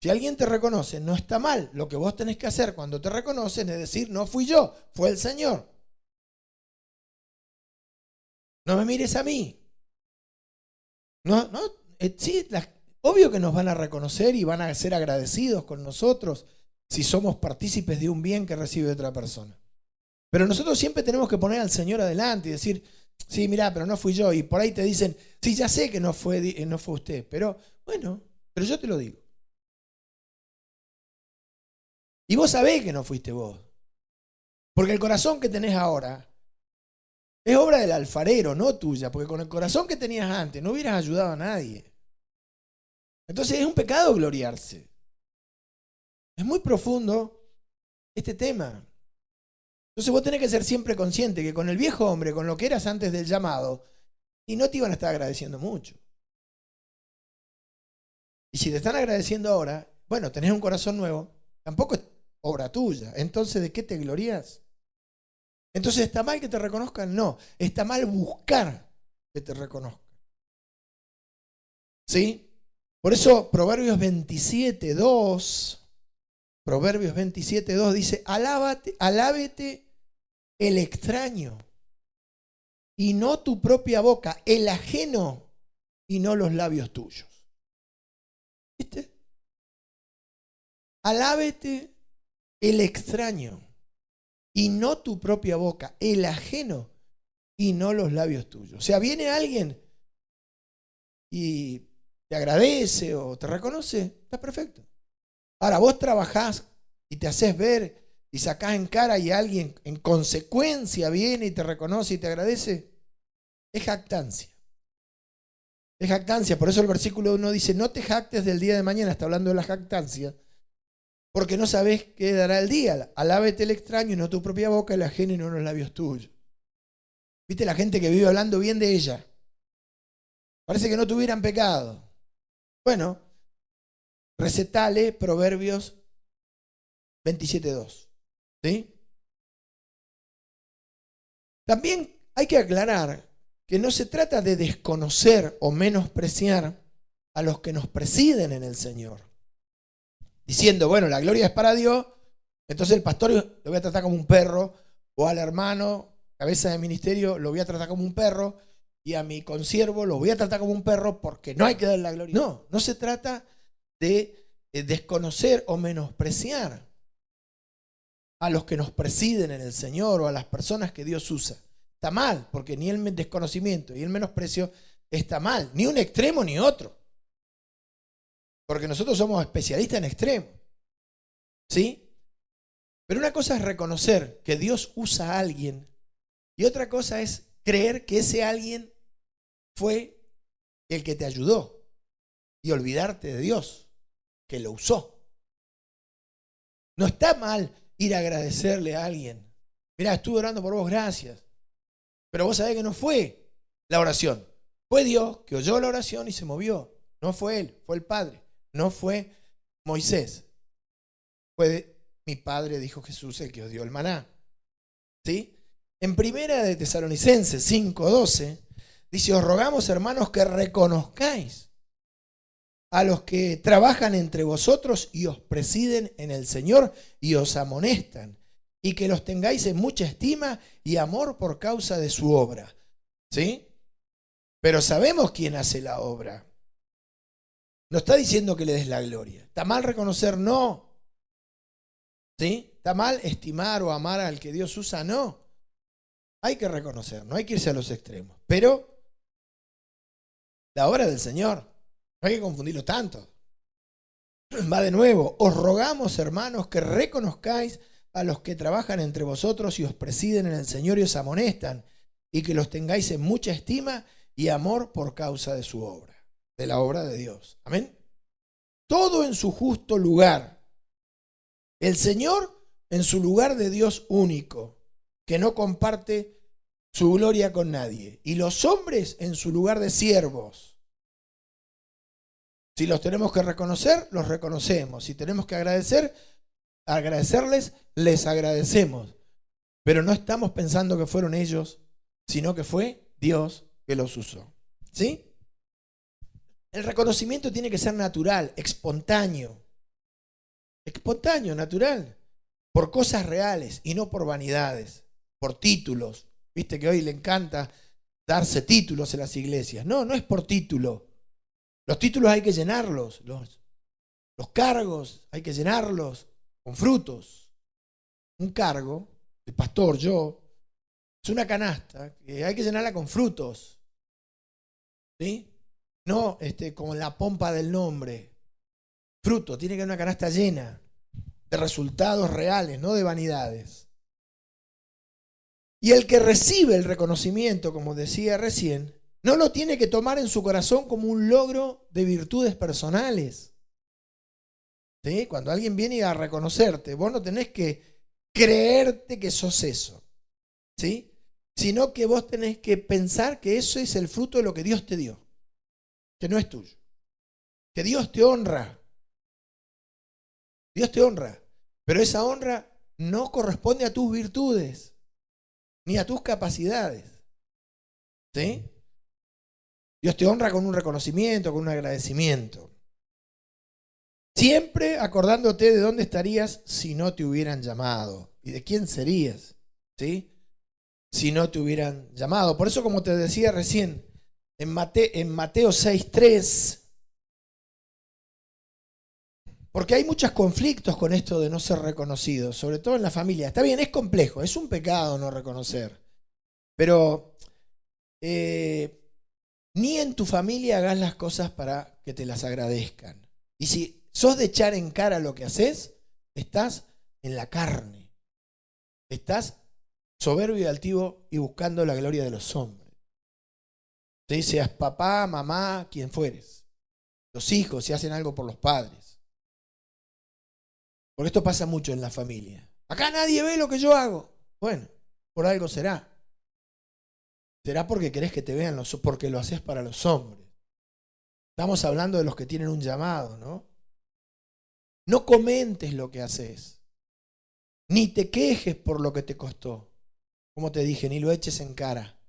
Si alguien te reconoce, no está mal. Lo que vos tenés que hacer cuando te reconocen es decir, no fui yo, fue el Señor. No me mires a mí. Sí, obvio que nos van a reconocer y van a ser agradecidos con nosotros si somos partícipes de un bien que recibe otra persona. Pero nosotros siempre tenemos que poner al Señor adelante y decir, sí, mirá, pero no fui yo. Y por ahí te dicen, sí, ya sé que no fue usted, pero bueno, pero yo te lo digo. Y vos sabés que no fuiste vos. Porque el corazón que tenés ahora es obra del alfarero, no tuya. Porque con el corazón que tenías antes no hubieras ayudado a nadie. Entonces es un pecado gloriarse. Es muy profundo este tema. Entonces vos tenés que ser siempre consciente que con el viejo hombre, con lo que eras antes del llamado, y no te iban a estar agradeciendo mucho. Y si te están agradeciendo ahora, bueno, tenés un corazón nuevo, tampoco es obra tuya. Entonces, ¿de qué te glorías? Entonces, ¿está mal que te reconozcan? No, está mal buscar que te reconozcan. ¿Sí? Por eso, Proverbios 27:2 dice, alábete el extraño y no tu propia boca, el ajeno y no los labios tuyos. ¿Viste? Alábete el extraño y no tu propia boca, el ajeno y no los labios tuyos. O sea, viene alguien y te agradece o te reconoce, está perfecto. Ahora vos trabajás y te haces ver y sacás en cara y alguien en consecuencia viene y te reconoce y te agradece, es jactancia. Es jactancia, por eso el versículo 1 dice, no te jactes del día de mañana, está hablando de la jactancia, porque no sabés qué dará el día. Alábete el extraño y no tu propia boca, el ajeno y no los labios tuyos. ¿Viste la gente que vive hablando bien de ella? Parece que no tuvieran pecado. Bueno, recetale Proverbios 27:2. ¿Sí? También hay que aclarar que no se trata de desconocer o menospreciar a los que nos presiden en el Señor. Diciendo, bueno, la gloria es para Dios, entonces el pastor lo voy a tratar como un perro, o al hermano, cabeza de ministerio, lo voy a tratar como un perro, y a mi consiervo lo voy a tratar como un perro porque no hay que darle la gloria. No, no se trata de desconocer o menospreciar a los que nos presiden en el Señor o a las personas que Dios usa. Está mal, porque ni el desconocimiento y el menosprecio está mal, ni un extremo ni otro. Porque nosotros somos especialistas en extremo. ¿Sí? Pero una cosa es reconocer que Dios usa a alguien y otra cosa es creer que ese alguien fue el que te ayudó y olvidarte de Dios, que lo usó. No está mal ir a agradecerle a alguien. Mirá, estuve orando por vos, gracias. Pero vos sabés que no fue la oración. Fue Dios que oyó la oración y se movió. No fue Él, fue el Padre. No fue Moisés. Fue mi Padre, dijo Jesús, el que os dio el maná. ¿Sí? En primera de Tesalonicenses 5:12 dice, os rogamos, hermanos, que reconozcáis a los que trabajan entre vosotros y os presiden en el Señor y os amonestan, y que los tengáis en mucha estima y amor por causa de su obra. ¿Sí? Pero sabemos quién hace la obra. No está diciendo que le des la gloria. ¿Está mal reconocer? No. ¿Sí? ¿Está mal estimar o amar al que Dios usa? No. Hay que reconocer, no hay que irse a los extremos. Pero la obra del Señor, no hay que confundirlo tanto. Va de nuevo, os rogamos, hermanos, que reconozcáis a los que trabajan entre vosotros y os presiden en el Señor y os amonestan, y que los tengáis en mucha estima y amor por causa de su obra, de la obra de Dios. Amén. todo en su justo lugar. El Señor en su lugar de Dios único, que no comparte su gloria con nadie. Y los hombres en su lugar de siervos. Si los tenemos que reconocer, los reconocemos. Si tenemos que agradecerles, les agradecemos. Pero no estamos pensando que fueron ellos, sino que fue Dios que los usó. ¿Sí? El reconocimiento tiene que ser natural, espontáneo. Espontáneo, natural. Por cosas reales y no por vanidades, por títulos. Viste que hoy le encanta darse títulos en las iglesias. No, no es por título. Los títulos hay que llenarlos. Los cargos hay que llenarlos con frutos. Un cargo, el pastor, yo, es una canasta que hay que llenarla con frutos. ¿Sí? No con la pompa del nombre. Fruto, tiene que haber una canasta llena de resultados reales, no de vanidades. Y el que recibe el reconocimiento, como decía recién, no lo tiene que tomar en su corazón como un logro de virtudes personales. ¿Sí? Cuando alguien viene a reconocerte, vos no tenés que creerte que sos eso, ¿sí? Sino que vos tenés que pensar que eso es el fruto de lo que Dios te dio, que no es tuyo, que Dios te honra. Dios te honra, pero esa honra no corresponde a tus virtudes, ni a tus capacidades. ¿Sí? Dios te honra con un reconocimiento, con un agradecimiento. Siempre acordándote de dónde estarías si no te hubieran llamado. ¿Y de quién serías? ¿Sí? Si no te hubieran llamado. Por eso, como te decía recién, en Mateo 6:3, porque hay muchos conflictos con esto de no ser reconocido, sobre todo en la familia. Está bien, es complejo, es un pecado no reconocer. Pero ni en tu familia hagas las cosas para que te las agradezcan. Y si sos de echar en cara lo que haces, estás en la carne. Estás soberbio y altivo y buscando la gloria de los hombres. ¿Sí? Seas papá, mamá, quien fueres. Los hijos, si hacen algo por los padres. Porque esto pasa mucho en la familia. Acá nadie ve lo que yo hago. Bueno, por algo será. Será porque querés que te vean, porque lo haces para los hombres. Estamos hablando de los que tienen un llamado, ¿no? No comentes lo que haces. Ni te quejes por lo que te costó. Como te dije, ni lo eches en cara.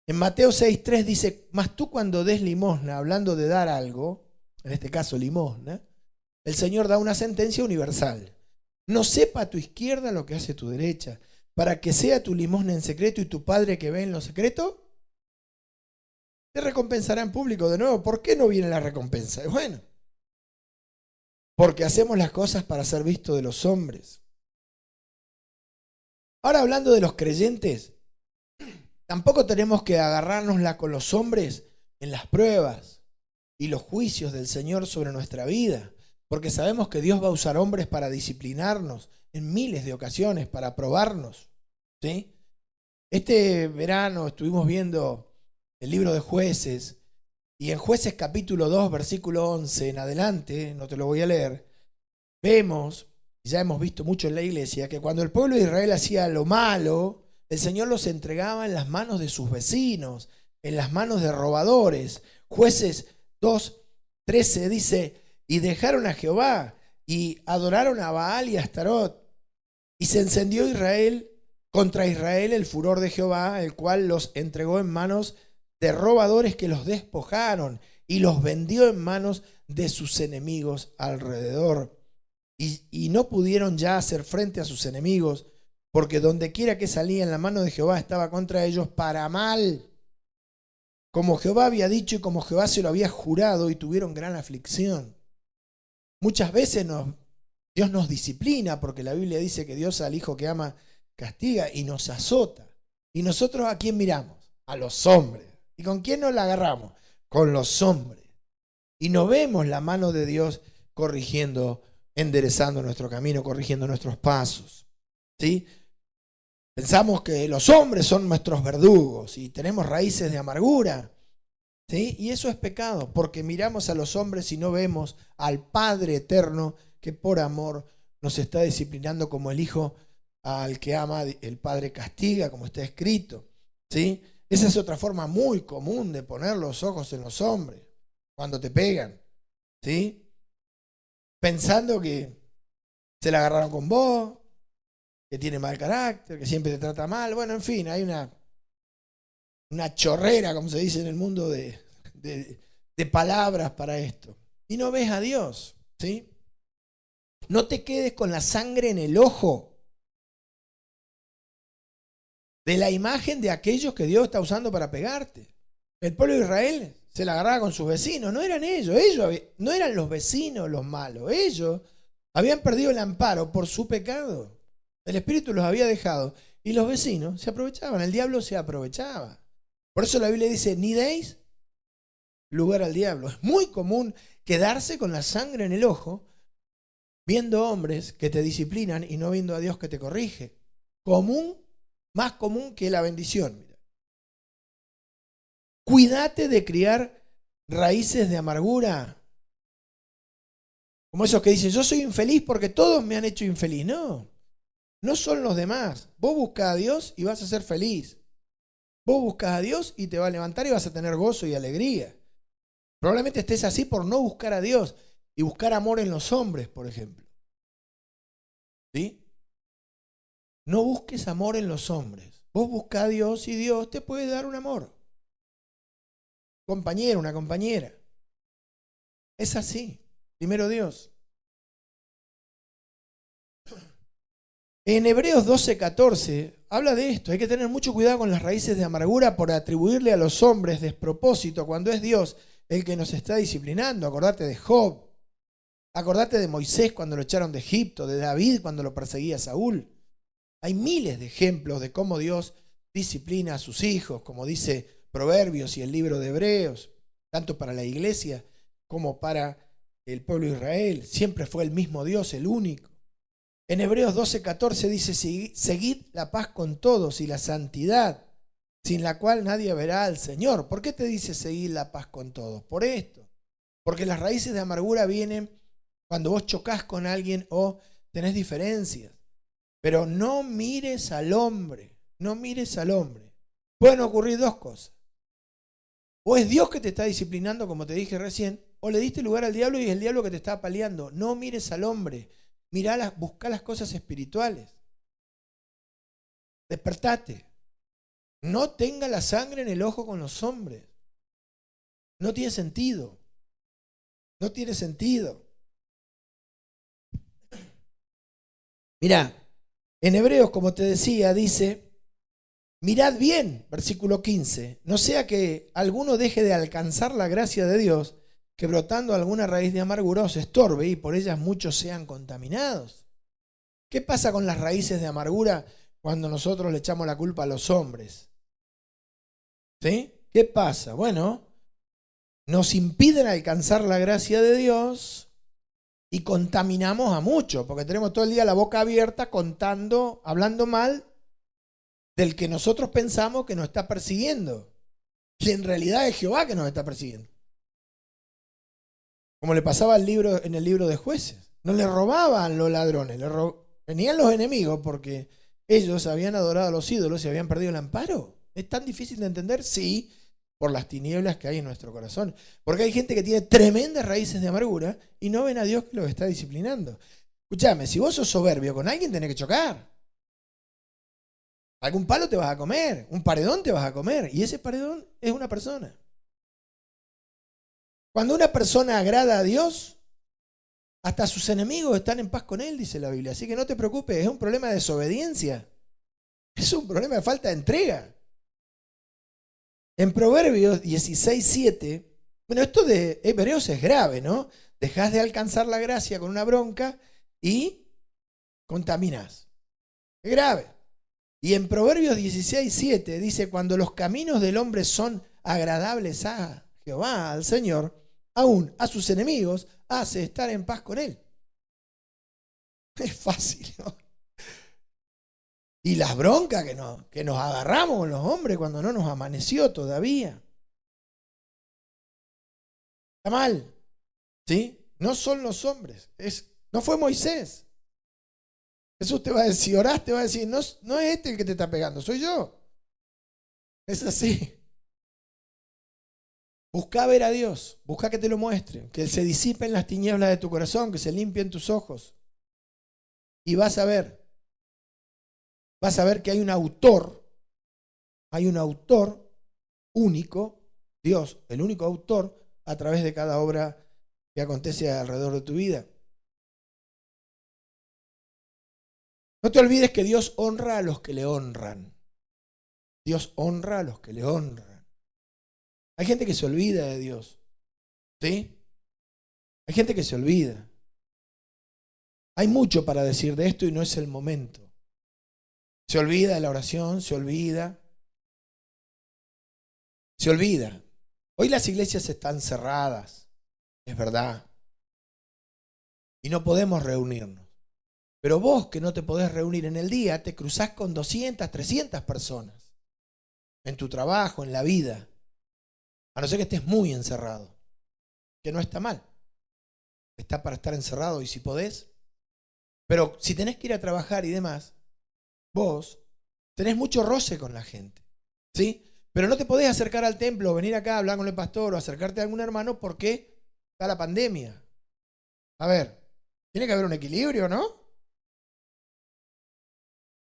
En Mateo 6:3 dice, mas tú cuando des limosna, hablando de dar algo, en este caso limosna, el Señor da una sentencia universal. No sepa tu izquierda lo que hace tu derecha, para que sea tu limosna en secreto y tu Padre que ve en lo secreto te recompensará en público. De nuevo, ¿por qué no viene la recompensa? Bueno, porque hacemos las cosas para ser visto de los hombres. Ahora, hablando de los creyentes, tampoco tenemos que agarrárnosla con los hombres en las pruebas y los juicios del Señor sobre nuestra vida. Porque sabemos que Dios va a usar hombres para disciplinarnos en miles de ocasiones, para probarnos. ¿Sí? Este verano estuvimos viendo el libro de Jueces, y en Jueces capítulo 2, versículo 11 en adelante, no te lo voy a leer, vemos, y ya hemos visto mucho en la iglesia, que cuando el pueblo de Israel hacía lo malo, el Señor los entregaba en las manos de sus vecinos, en las manos de robadores. Jueces 2:13 dice, y dejaron a Jehová y adoraron a Baal y a Astarot. Y se encendió contra Israel el furor de Jehová, el cual los entregó en manos de robadores que los despojaron y los vendió en manos de sus enemigos alrededor. Y no pudieron ya hacer frente a sus enemigos, porque donde quiera que salían la mano de Jehová estaba contra ellos para mal, como Jehová había dicho y como Jehová se lo había jurado, y tuvieron gran aflicción. Muchas veces Dios nos disciplina, porque la Biblia dice que Dios al hijo que ama castiga y nos azota. ¿Y nosotros a quién miramos? A los hombres. ¿Y con quién nos la agarramos? Con los hombres. Y no vemos la mano de Dios corrigiendo, enderezando nuestro camino, corrigiendo nuestros pasos. ¿Sí? Pensamos que los hombres son nuestros verdugos y tenemos raíces de amargura. ¿Sí? Y eso es pecado, porque miramos a los hombres y no vemos al Padre eterno que por amor nos está disciplinando, como el Hijo al que ama, el Padre castiga, como está escrito. ¿Sí? Esa es otra forma muy común de poner los ojos en los hombres, cuando te pegan. ¿Sí? Pensando que se la agarraron con vos, que tiene mal carácter, que siempre te trata mal. Bueno, en fin, hay una chorrera, como se dice en el mundo, de palabras para esto. Y no ves a Dios, ¿sí? No te quedes con la sangre en el ojo de la imagen de aquellos que Dios está usando para pegarte. El pueblo de Israel se la agarraba con sus vecinos, no eran ellos no eran los vecinos los malos, ellos habían perdido el amparo por su pecado. El Espíritu los había dejado y los vecinos se aprovechaban, el diablo se aprovechaba. Por eso la Biblia dice, ni deis lugar al diablo. Es muy común quedarse con la sangre en el ojo viendo hombres que te disciplinan y no viendo a Dios que te corrige. Común, más común que la bendición. Mira. Cuídate de criar raíces de amargura. Como esos que dicen, yo soy infeliz porque todos me han hecho infeliz. No, no son los demás. Vos buscás a Dios y vas a ser feliz. Vos buscas a Dios y te va a levantar y vas a tener gozo y alegría. Probablemente estés así por no buscar a Dios y buscar amor en los hombres, por ejemplo. ¿Sí? No busques amor en los hombres. Vos buscás a Dios y Dios te puede dar un amor. Compañero, una compañera. Es así. Primero Dios. En Hebreos 12:14 habla de esto. Hay que tener mucho cuidado con las raíces de amargura por atribuirle a los hombres despropósito cuando es Dios el que nos está disciplinando. Acordate de Job. Acordate de Moisés cuando lo echaron de Egipto, de David cuando lo perseguía Saúl. Hay miles de ejemplos de cómo Dios disciplina a sus hijos, como dice Proverbios y el libro de Hebreos, tanto para la iglesia como para el pueblo de Israel. Siempre fue el mismo Dios, el único. En Hebreos 12:14 dice, seguid la paz con todos y la santidad, sin la cual nadie verá al Señor. ¿Por qué te dice seguid la paz con todos? Por esto. Porque las raíces de amargura vienen cuando vos chocás con alguien o tenés diferencias. Pero no mires al hombre, no mires al hombre. Pueden ocurrir dos cosas. O es Dios que te está disciplinando, como te dije recién, o le diste lugar al diablo y es el diablo que te está apaleando. No mires al hombre. Buscá las cosas espirituales. Despertate. No tenga la sangre en el ojo con los hombres. No tiene sentido. No tiene sentido. Mirá, en Hebreos, como te decía, dice, mirad bien, versículo 15, no sea que alguno deje de alcanzar la gracia de Dios, que brotando alguna raíz de amargura os estorbe y por ellas muchos sean contaminados. ¿Qué pasa con las raíces de amargura cuando nosotros le echamos la culpa a los hombres? ¿Sí? ¿Qué pasa? Bueno, nos impiden alcanzar la gracia de Dios y contaminamos a muchos, porque tenemos todo el día la boca abierta contando, hablando mal del que nosotros pensamos que nos está persiguiendo. Y en realidad es Jehová que nos está persiguiendo. Como le pasaba en el libro de Jueces. No le robaban los ladrones, venían los enemigos porque ellos habían adorado a los ídolos y habían perdido el amparo. ¿Es tan difícil de entender? Sí, por las tinieblas que hay en nuestro corazón. Porque hay gente que tiene tremendas raíces de amargura y no ven a Dios que los está disciplinando. Escúchame, si vos sos soberbio con alguien tenés que chocar. Algún palo te vas a comer, un paredón te vas a comer y ese paredón es una persona. Cuando una persona agrada a Dios, hasta sus enemigos están en paz con él, dice la Biblia. Así que no te preocupes, es un problema de desobediencia. Es un problema de falta de entrega. En Proverbios 16:7, bueno, esto de Hebreos es grave, ¿no? Dejás de alcanzar la gracia con una bronca y contaminás. Es grave. Y en Proverbios 16:7 dice, cuando los caminos del hombre son agradables a Jehová, al Señor, aún a sus enemigos hace estar en paz con él. Es fácil, ¿no? Y las broncas que nos agarramos con los hombres cuando no nos amaneció todavía. Está mal. ¿Sí? No son los hombres. No fue Moisés. Jesús te va a decir, si orás, te va a decir, no, no es este el que te está pegando, soy yo. Es así. Busca ver a Dios, busca que te lo muestre, que se disipen las tinieblas de tu corazón, que se limpien tus ojos. Y vas a ver que hay un autor único, Dios, el único autor, a través de cada obra que acontece alrededor de tu vida. No te olvides que Dios honra a los que le honran. Dios honra a los que le honran. Hay gente que se olvida de Dios. ¿Sí? Hay gente que se olvida. Hay mucho para decir de esto y no es el momento. Se olvida de la oración, se olvida. Se olvida. Hoy las iglesias están cerradas, es verdad. Y no podemos reunirnos. Pero vos que no te podés reunir en el día, te cruzás con 200, 300 personas. En tu trabajo, en la vida. A no ser que estés muy encerrado. Que no está mal. Está para estar encerrado y si podés. Pero si tenés que ir a trabajar y demás, vos tenés mucho roce con la gente. ¿Sí? Pero no te podés acercar al templo, venir acá a hablar con el pastor o acercarte a algún hermano porque está la pandemia. A ver, tiene que haber un equilibrio, ¿no?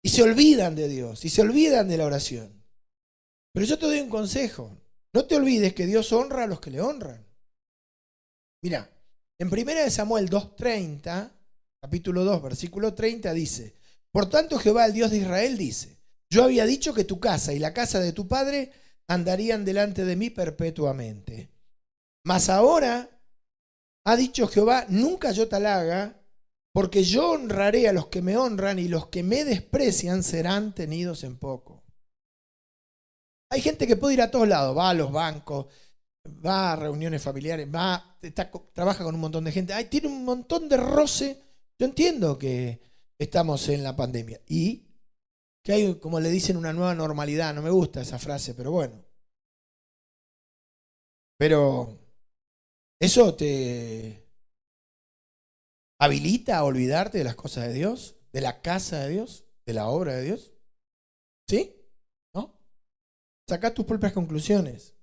Y se olvidan de Dios, y se olvidan de la oración. Pero yo te doy un consejo. No te olvides que Dios honra a los que le honran. Mira, en 1 Samuel 2:30, capítulo 2, versículo 30, dice: Por tanto Jehová, el Dios de Israel, dice: Yo había dicho que tu casa y la casa de tu padre andarían delante de mí perpetuamente. Mas ahora ha dicho Jehová: Nunca yo tal haga, porque yo honraré a los que me honran y los que me desprecian serán tenidos en poco. Hay gente que puede ir a todos lados, va a los bancos, va a reuniones familiares, trabaja con un montón de gente, tiene un montón de roce. Yo entiendo que estamos en la pandemia y que hay, como le dicen, una nueva normalidad. No me gusta esa frase, pero bueno. Pero eso te habilita a olvidarte de las cosas de Dios, de la casa de Dios, de la obra de Dios. ¿Sí? ¿No? Sacá tus propias conclusiones.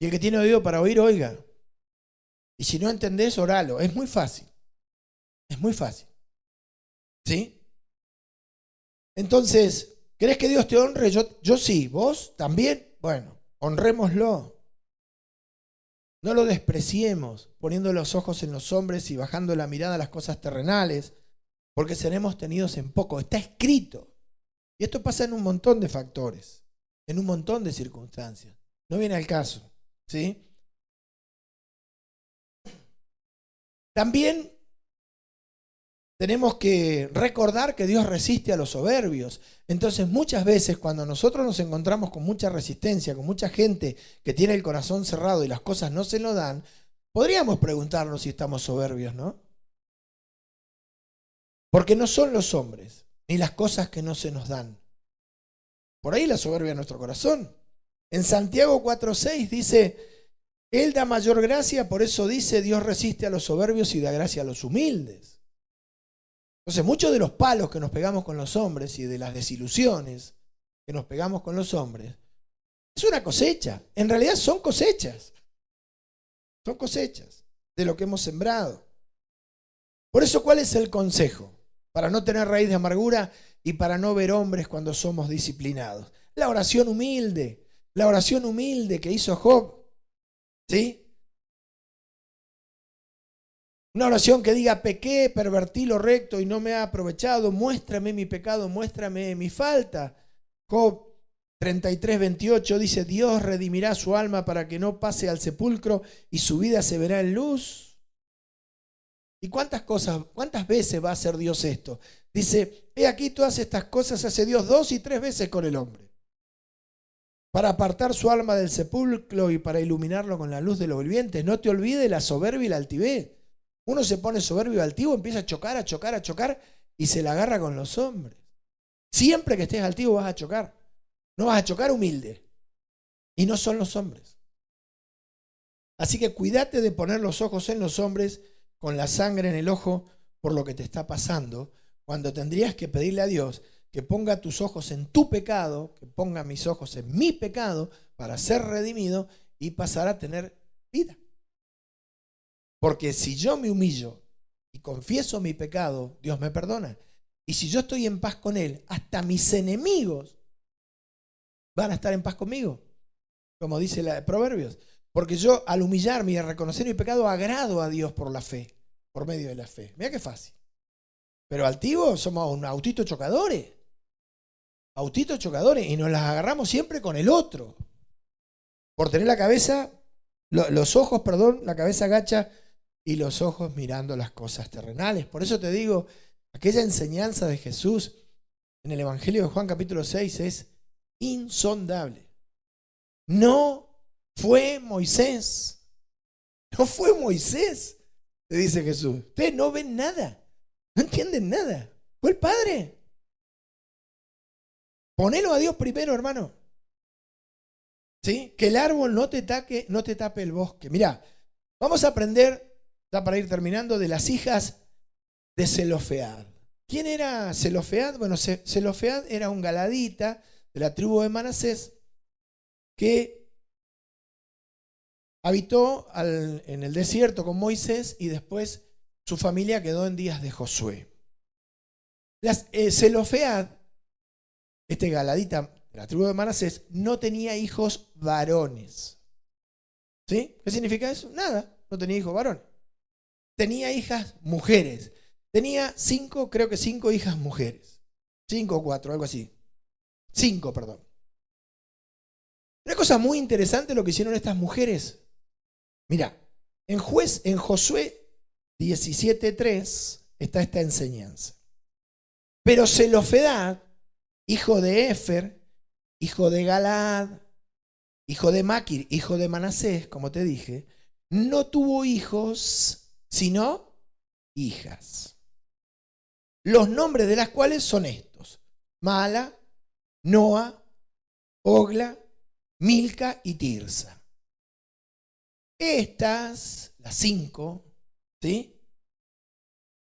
Y el que tiene oído para oír, oiga. Y si no entendés, oralo. Es muy fácil. Es muy fácil. ¿Sí? Entonces, ¿querés que Dios te honre? Yo sí. ¿Vos también? Bueno, honrémoslo. No lo despreciemos, poniendo los ojos en los hombres y bajando la mirada a las cosas terrenales, porque seremos tenidos en poco. Está escrito. Y esto pasa en un montón de factores, en un montón de circunstancias. No viene al caso. ¿Sí? También tenemos que recordar que Dios resiste a los soberbios. Entonces, muchas veces cuando nosotros nos encontramos con mucha resistencia, con mucha gente que tiene el corazón cerrado y las cosas no se nos dan, podríamos preguntarnos si estamos soberbios, ¿no? Porque no son los hombres, ni las cosas que no se nos dan. Por ahí la soberbia de nuestro corazón. En Santiago 4:6 dice: Él da mayor gracia, por eso dice: Dios resiste a los soberbios y da gracia a los humildes. Entonces, muchos de los palos que nos pegamos con los hombres y de las desilusiones que nos pegamos con los hombres, es una cosecha. En realidad son cosechas. Son cosechas de lo que hemos sembrado. Por eso, ¿cuál es el consejo? Para no tener raíz de amargura y para no ver hombres cuando somos disciplinados. La oración humilde que hizo Job. ¿Sí? Una oración que diga: pequé, pervertí lo recto y no me ha aprovechado. Muéstrame mi pecado, muéstrame mi falta. Job 33:28 dice: Dios redimirá su alma para que no pase al sepulcro y su vida se verá en luz. ¿Y cuántas veces va a hacer Dios esto? Dice: he aquí todas estas cosas hace Dios 2 y 3 veces con el hombre, para apartar su alma del sepulcro y para iluminarlo con la luz de los vivientes. No te olvides la soberbia y la altivez. Uno se pone soberbio y altivo, empieza a chocar y se la agarra con los hombres. Siempre que estés altivo vas a chocar. No vas a chocar humilde. Y no son los hombres. Así que cuídate de poner los ojos en los hombres con la sangre en el ojo por lo que te está pasando, cuando tendrías que pedirle a Dios que ponga tus ojos en tu pecado, que ponga mis ojos en mi pecado para ser redimido y pasar a tener vida. Porque si yo me humillo y confieso mi pecado, Dios me perdona. Y si yo estoy en paz con Él, hasta mis enemigos van a estar en paz conmigo, como dice la Proverbios. Porque yo, al humillarme y a reconocer mi pecado, agrado a Dios por la fe, por medio de la fe. Mira qué fácil. Pero altivos somos un autitos chocadores. Autitos chocadores. Y nos las agarramos siempre con el otro. Por tener la cabeza, los ojos, la cabeza agacha y los ojos mirando las cosas terrenales. Por eso te digo, aquella enseñanza de Jesús en el Evangelio de Juan capítulo 6 es insondable. No fue Moisés. No fue Moisés, te dice Jesús. Ustedes no ven nada. No entienden nada. Fue el Padre. Ponelo a Dios primero, hermano. ¿Sí? Que el árbol no te tape el bosque. Mirá, vamos a aprender, ya para ir terminando, de las hijas de Zelofead. ¿Quién era Zelofead? Bueno, Zelofead era un galadita de la tribu de Manasés que habitó en el desierto con Moisés y después su familia quedó en días de Josué. Zelofead, este galadita de la tribu de Manasés, no tenía hijos varones. ¿Sí? ¿Qué significa eso? Nada, no tenía hijos varones. Tenía hijas mujeres. Tenía creo que cinco hijas mujeres. 5 o 4, algo así. 5, perdón. Una cosa muy interesante lo que hicieron estas mujeres. Mira, en Josué 17:3 está esta enseñanza. Pero Zelofedad, hijo de Efer, hijo de Galaad, hijo de Maquir, hijo de Manasés, como te dije, no tuvo hijos, sino hijas. Los nombres de las cuales son estos: Mala, Noa, Ogla, Milca y Tirsa. Estas, las 5, ¿sí?,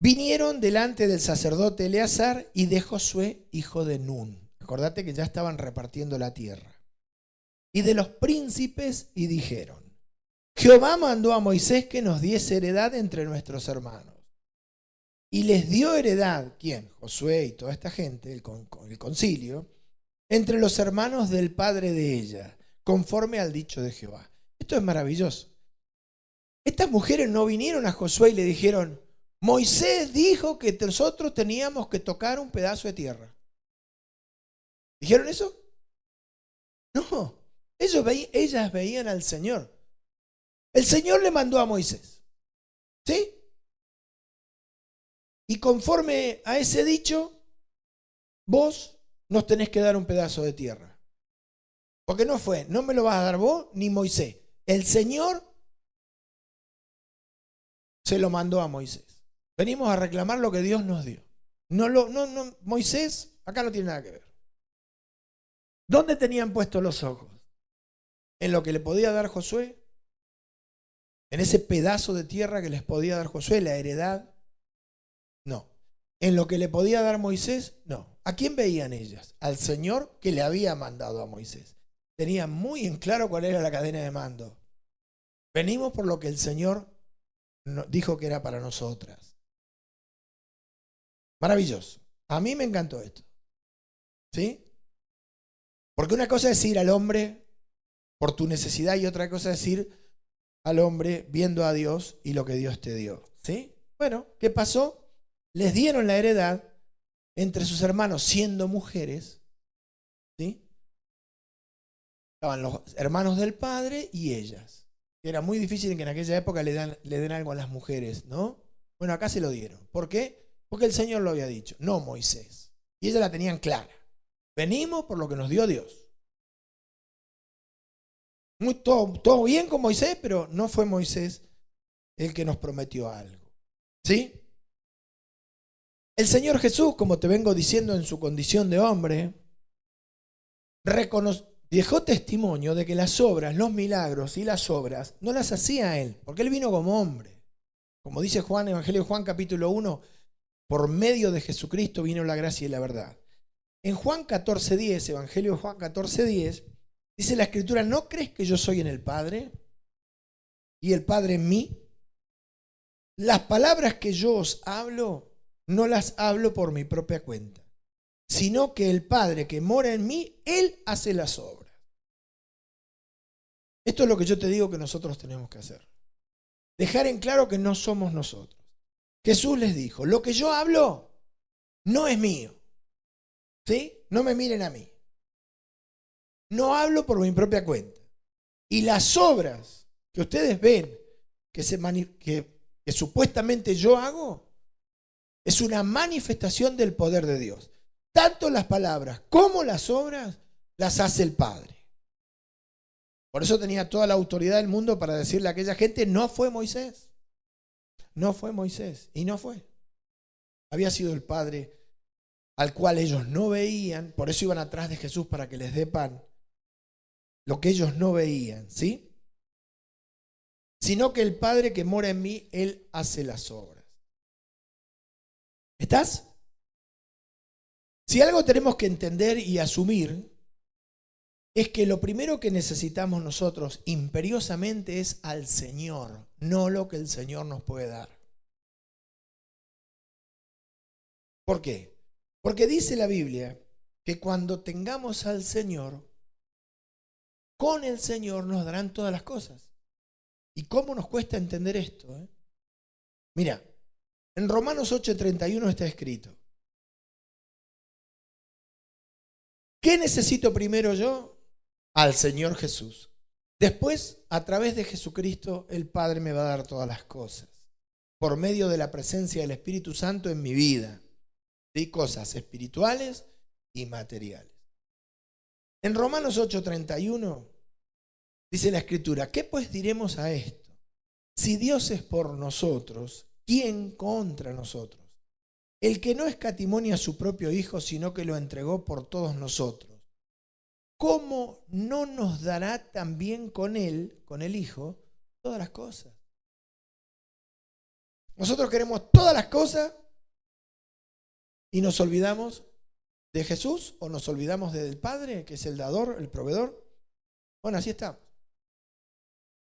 vinieron delante del sacerdote Eleazar y de Josué, hijo de Nun. Acordate que ya estaban repartiendo la tierra. Y de los príncipes, y dijeron: Jehová mandó a Moisés que nos diese heredad entre nuestros hermanos. Y les dio heredad, ¿quién? Josué y toda esta gente, el concilio, entre los hermanos del padre de ella, conforme al dicho de Jehová. Esto es maravilloso. Estas mujeres no vinieron a Josué y le dijeron: Moisés dijo que nosotros teníamos que tocar un pedazo de tierra. ¿Dijeron eso? No. Ellas veían al Señor. El Señor le mandó a Moisés. ¿Sí? Y conforme a ese dicho, vos nos tenés que dar un pedazo de tierra. Porque no me lo vas a dar vos ni Moisés. El Señor se lo mandó a Moisés. Venimos a reclamar lo que Dios nos dio. Moisés acá no tiene nada que ver. ¿Dónde tenían puestos los ojos? ¿En lo que le podía dar Josué? ¿En ese pedazo de tierra que les podía dar Josué, la heredad? No. ¿En lo que le podía dar Moisés? No. ¿A quién veían ellas? Al Señor que le había mandado a Moisés. Tenían muy en claro cuál era la cadena de mando. Venimos por lo que el Señor dijo que era para nosotras. Maravilloso. A mí me encantó esto. ¿Sí? Porque una cosa es ir al hombre por tu necesidad y otra cosa es ir al hombre viendo a Dios y lo que Dios te dio. ¿Sí? Bueno, ¿qué pasó? Les dieron la heredad entre sus hermanos siendo mujeres. ¿Sí? Estaban los hermanos del padre y ellas. Era muy difícil que en aquella época le den algo a las mujeres, ¿no? Bueno, acá se lo dieron. ¿Por qué? Porque el Señor lo había dicho, no Moisés. Y ellas la tenían clara. Venimos por lo que nos dio Dios. Todo bien con Moisés, pero no fue Moisés el que nos prometió algo. ¿Sí? El Señor Jesús, como te vengo diciendo en su condición de hombre, dejó testimonio de que las obras, los milagros y las obras no las hacía él, porque él vino como hombre. Como dice Juan, Evangelio de Juan capítulo 1, por medio de Jesucristo vino la gracia y la verdad. En Juan 14:10, Evangelio de Juan 14:10, dice la Escritura, ¿no crees que yo soy en el Padre y el Padre en mí? Las palabras que yo os hablo, no las hablo por mi propia cuenta, sino que el Padre que mora en mí, Él hace las obras. Esto es lo que yo te digo que nosotros tenemos que hacer. Dejar en claro que no somos nosotros. Jesús les dijo, lo que yo hablo no es mío. ¿Sí? No me miren a mí. No hablo por mi propia cuenta. Y las obras que ustedes ven que supuestamente yo hago, es una manifestación del poder de Dios. Tanto las palabras como las obras las hace el Padre. Por eso tenía toda la autoridad del mundo para decirle a aquella gente, no fue Moisés. No fue Moisés. Y no fue. Había sido el Padre al cual ellos no veían. Por eso iban atrás de Jesús para que les dé pan. Lo que ellos no veían, ¿sí? Sino que el Padre que mora en mí, Él hace las obras. ¿Estás? Si algo tenemos que entender y asumir, es que lo primero que necesitamos nosotros imperiosamente es al Señor, no lo que el Señor nos puede dar. ¿Por qué? Porque dice la Biblia que cuando tengamos al Señor, con el Señor nos darán todas las cosas. ¿Y cómo nos cuesta entender esto? Mira, en Romanos 8:31 está escrito, ¿qué necesito primero yo? Al Señor Jesús. Después, a través de Jesucristo, el Padre me va a dar todas las cosas. Por medio de la presencia del Espíritu Santo en mi vida. De cosas espirituales y materiales. En Romanos 8:31 dice la Escritura, ¿qué pues diremos a esto? Si Dios es por nosotros, ¿quién contra nosotros? El que no escatimó a su propio Hijo, sino que lo entregó por todos nosotros. ¿Cómo no nos dará también con Él, con el Hijo, todas las cosas? Nosotros queremos todas las cosas y nos olvidamos de Jesús o nos olvidamos del Padre, que es el dador, el proveedor. Bueno, así estamos.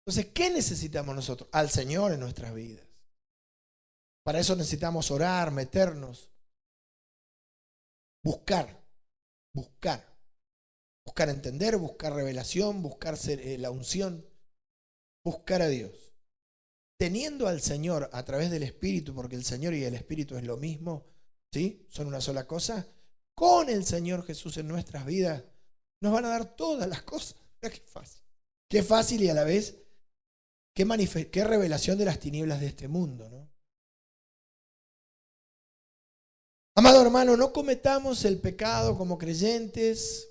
Entonces, ¿qué necesitamos nosotros? Al Señor en nuestras vidas. Para eso necesitamos orar, meternos, buscar entender, buscar revelación, buscar la unción, buscar a Dios. Teniendo al Señor a través del Espíritu, porque el Señor y el Espíritu es lo mismo, ¿sí? Son una sola cosa. Con el Señor Jesús en nuestras vidas nos van a dar todas las cosas. Mira qué fácil. Qué fácil y a la vez qué revelación de las tinieblas de este mundo, ¿no? Amado hermano, no cometamos el pecado como creyentes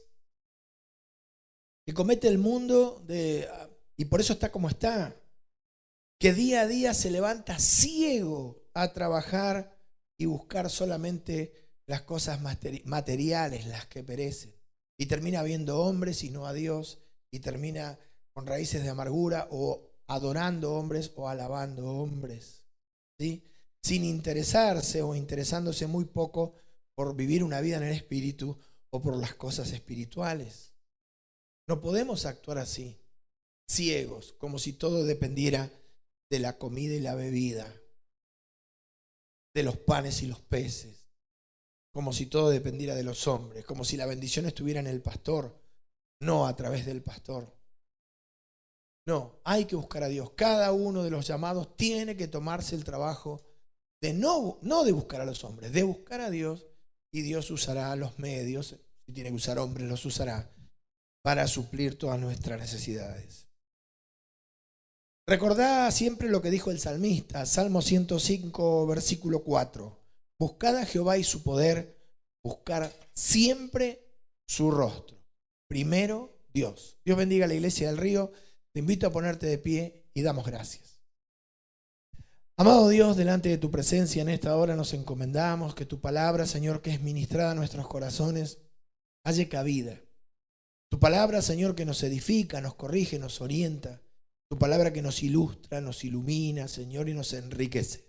que comete el mundo y por eso está como está, que día a día se levanta ciego a trabajar y buscar solamente las cosas materiales, las que perecen, y termina viendo hombres y no a Dios, y termina con raíces de amargura o adorando hombres o alabando hombres, ¿sí? Sin interesarse o interesándose muy poco por vivir una vida en el espíritu o por las cosas espirituales. No podemos actuar así, ciegos, como si todo dependiera de la comida y la bebida, de los panes y los peces, como si todo dependiera de los hombres, como si la bendición estuviera en el pastor, no a través del pastor. No, hay que buscar a Dios. Cada uno de los llamados tiene que tomarse el trabajo de no de buscar a los hombres, de buscar a Dios, y Dios usará los medios, si tiene que usar hombres los usará, para suplir todas nuestras necesidades. Recordá siempre lo que dijo el salmista, Salmo 105, versículo 4. Buscad a Jehová y su poder, buscar siempre su rostro. Primero, Dios. Dios bendiga a la iglesia del Río. Te invito a ponerte de pie y damos gracias. Amado Dios, delante de tu presencia en esta hora nos encomendamos que tu palabra, Señor, que es ministrada a nuestros corazones, halle cabida. Tu palabra, Señor, que nos edifica, nos corrige, nos orienta. Tu palabra que nos ilustra, nos ilumina, Señor, y nos enriquece.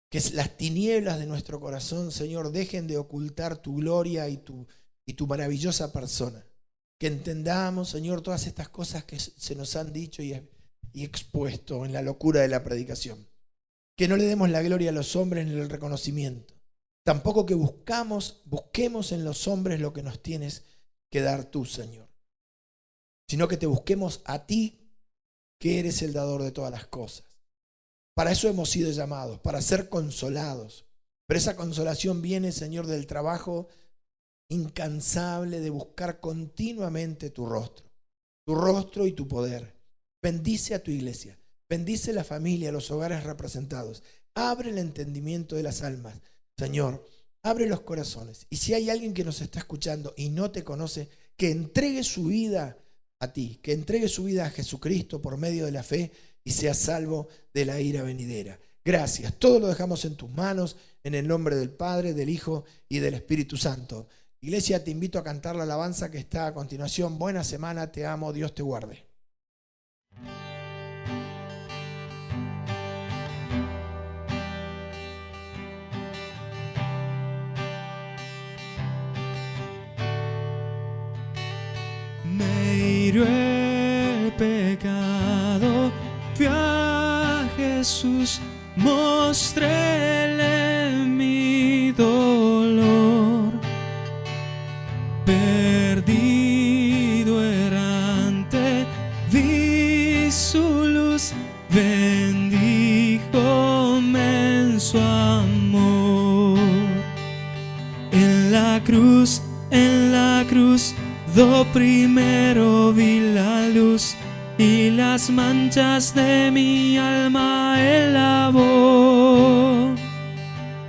Que las tinieblas de nuestro corazón, Señor, dejen de ocultar tu gloria y tu maravillosa persona. Que entendamos, Señor, todas estas cosas que se nos han dicho y expuesto en la locura de la predicación. Que no le demos la gloria a los hombres ni el reconocimiento. Tampoco que busquemos en los hombres lo que nos tienes que dar tú, Señor. Sino que te busquemos a ti, que eres el dador de todas las cosas. Para eso hemos sido llamados, para ser consolados. Pero esa consolación viene, Señor, del trabajo incansable de buscar continuamente tu rostro y tu poder. Bendice a tu iglesia, bendice la familia, los hogares representados. Abre el entendimiento de las almas, Señor, abre los corazones. Y si hay alguien que nos está escuchando y no te conoce, que entregue su vida a ti, que entregue su vida a Jesucristo por medio de la fe y sea salvo de la ira venidera. Gracias, todo lo dejamos en tus manos, en el nombre del Padre, del Hijo y del Espíritu Santo. Iglesia, te invito a cantar la alabanza que está a continuación. Buena semana, te amo, Dios te guarde. Me hirió el pecado, fui a Jesús, mostréle mi dolor. Perdido errante, vi su luz, bendíjome en su amor. En la cruz, do primero vi la luz y las manchas de mi alma él lavó.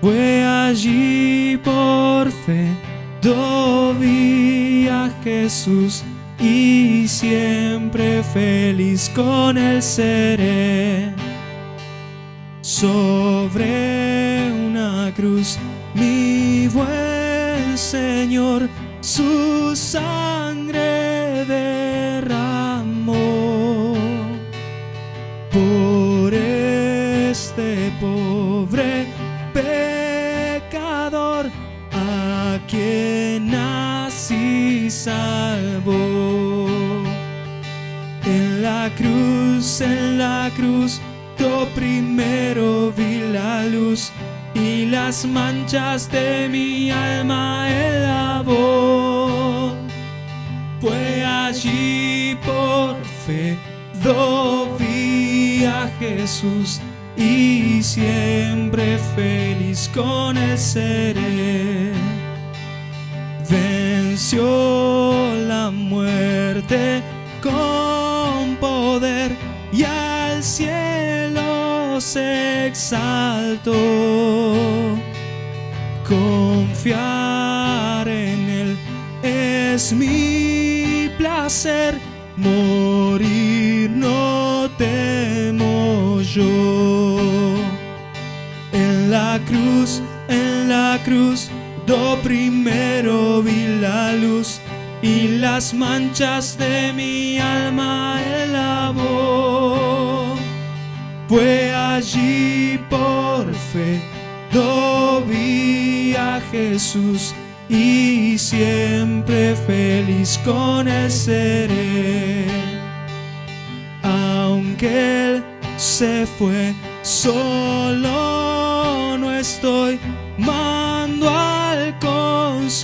Fue allí por fe, do vi a Jesús y siempre feliz con él seré. Sobre una cruz, mi buen Señor, su sangre derramó por este pobre pecador, a quien así salvó. En la cruz, yo primero vi la luz y las manchas de mi alma él lavó. Fue allí por fe, do vi a Jesús y siempre feliz con él seré. Venció la muerte con poder y al cielo se exaltó. Confiar en él es mi placer, morir no temo yo. En la cruz, do primero vi la luz y las manchas de mi alma él lavó. Fue allí por fe, do vi a Jesús y siempre feliz con él seré. Aunque él se fue, solo no estoy, mando al Consolador.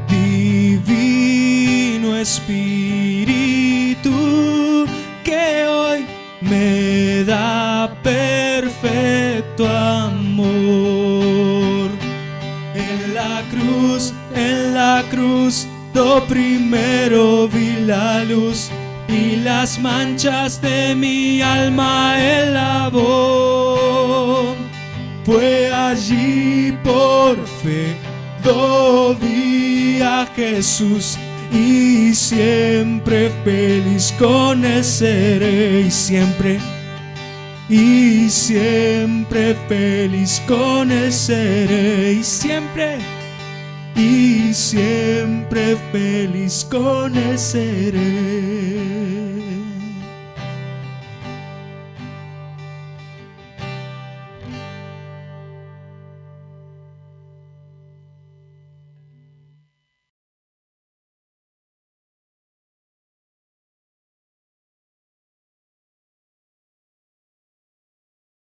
Divino Espíritu que hoy me da perfecto amor. En la cruz, do primero vi la luz y las manchas de mi alma él lavó. Fue allí por fe, do vi a Jesús y siempre feliz con él seré. Y siempre feliz con él seré. y siempre feliz con él seré.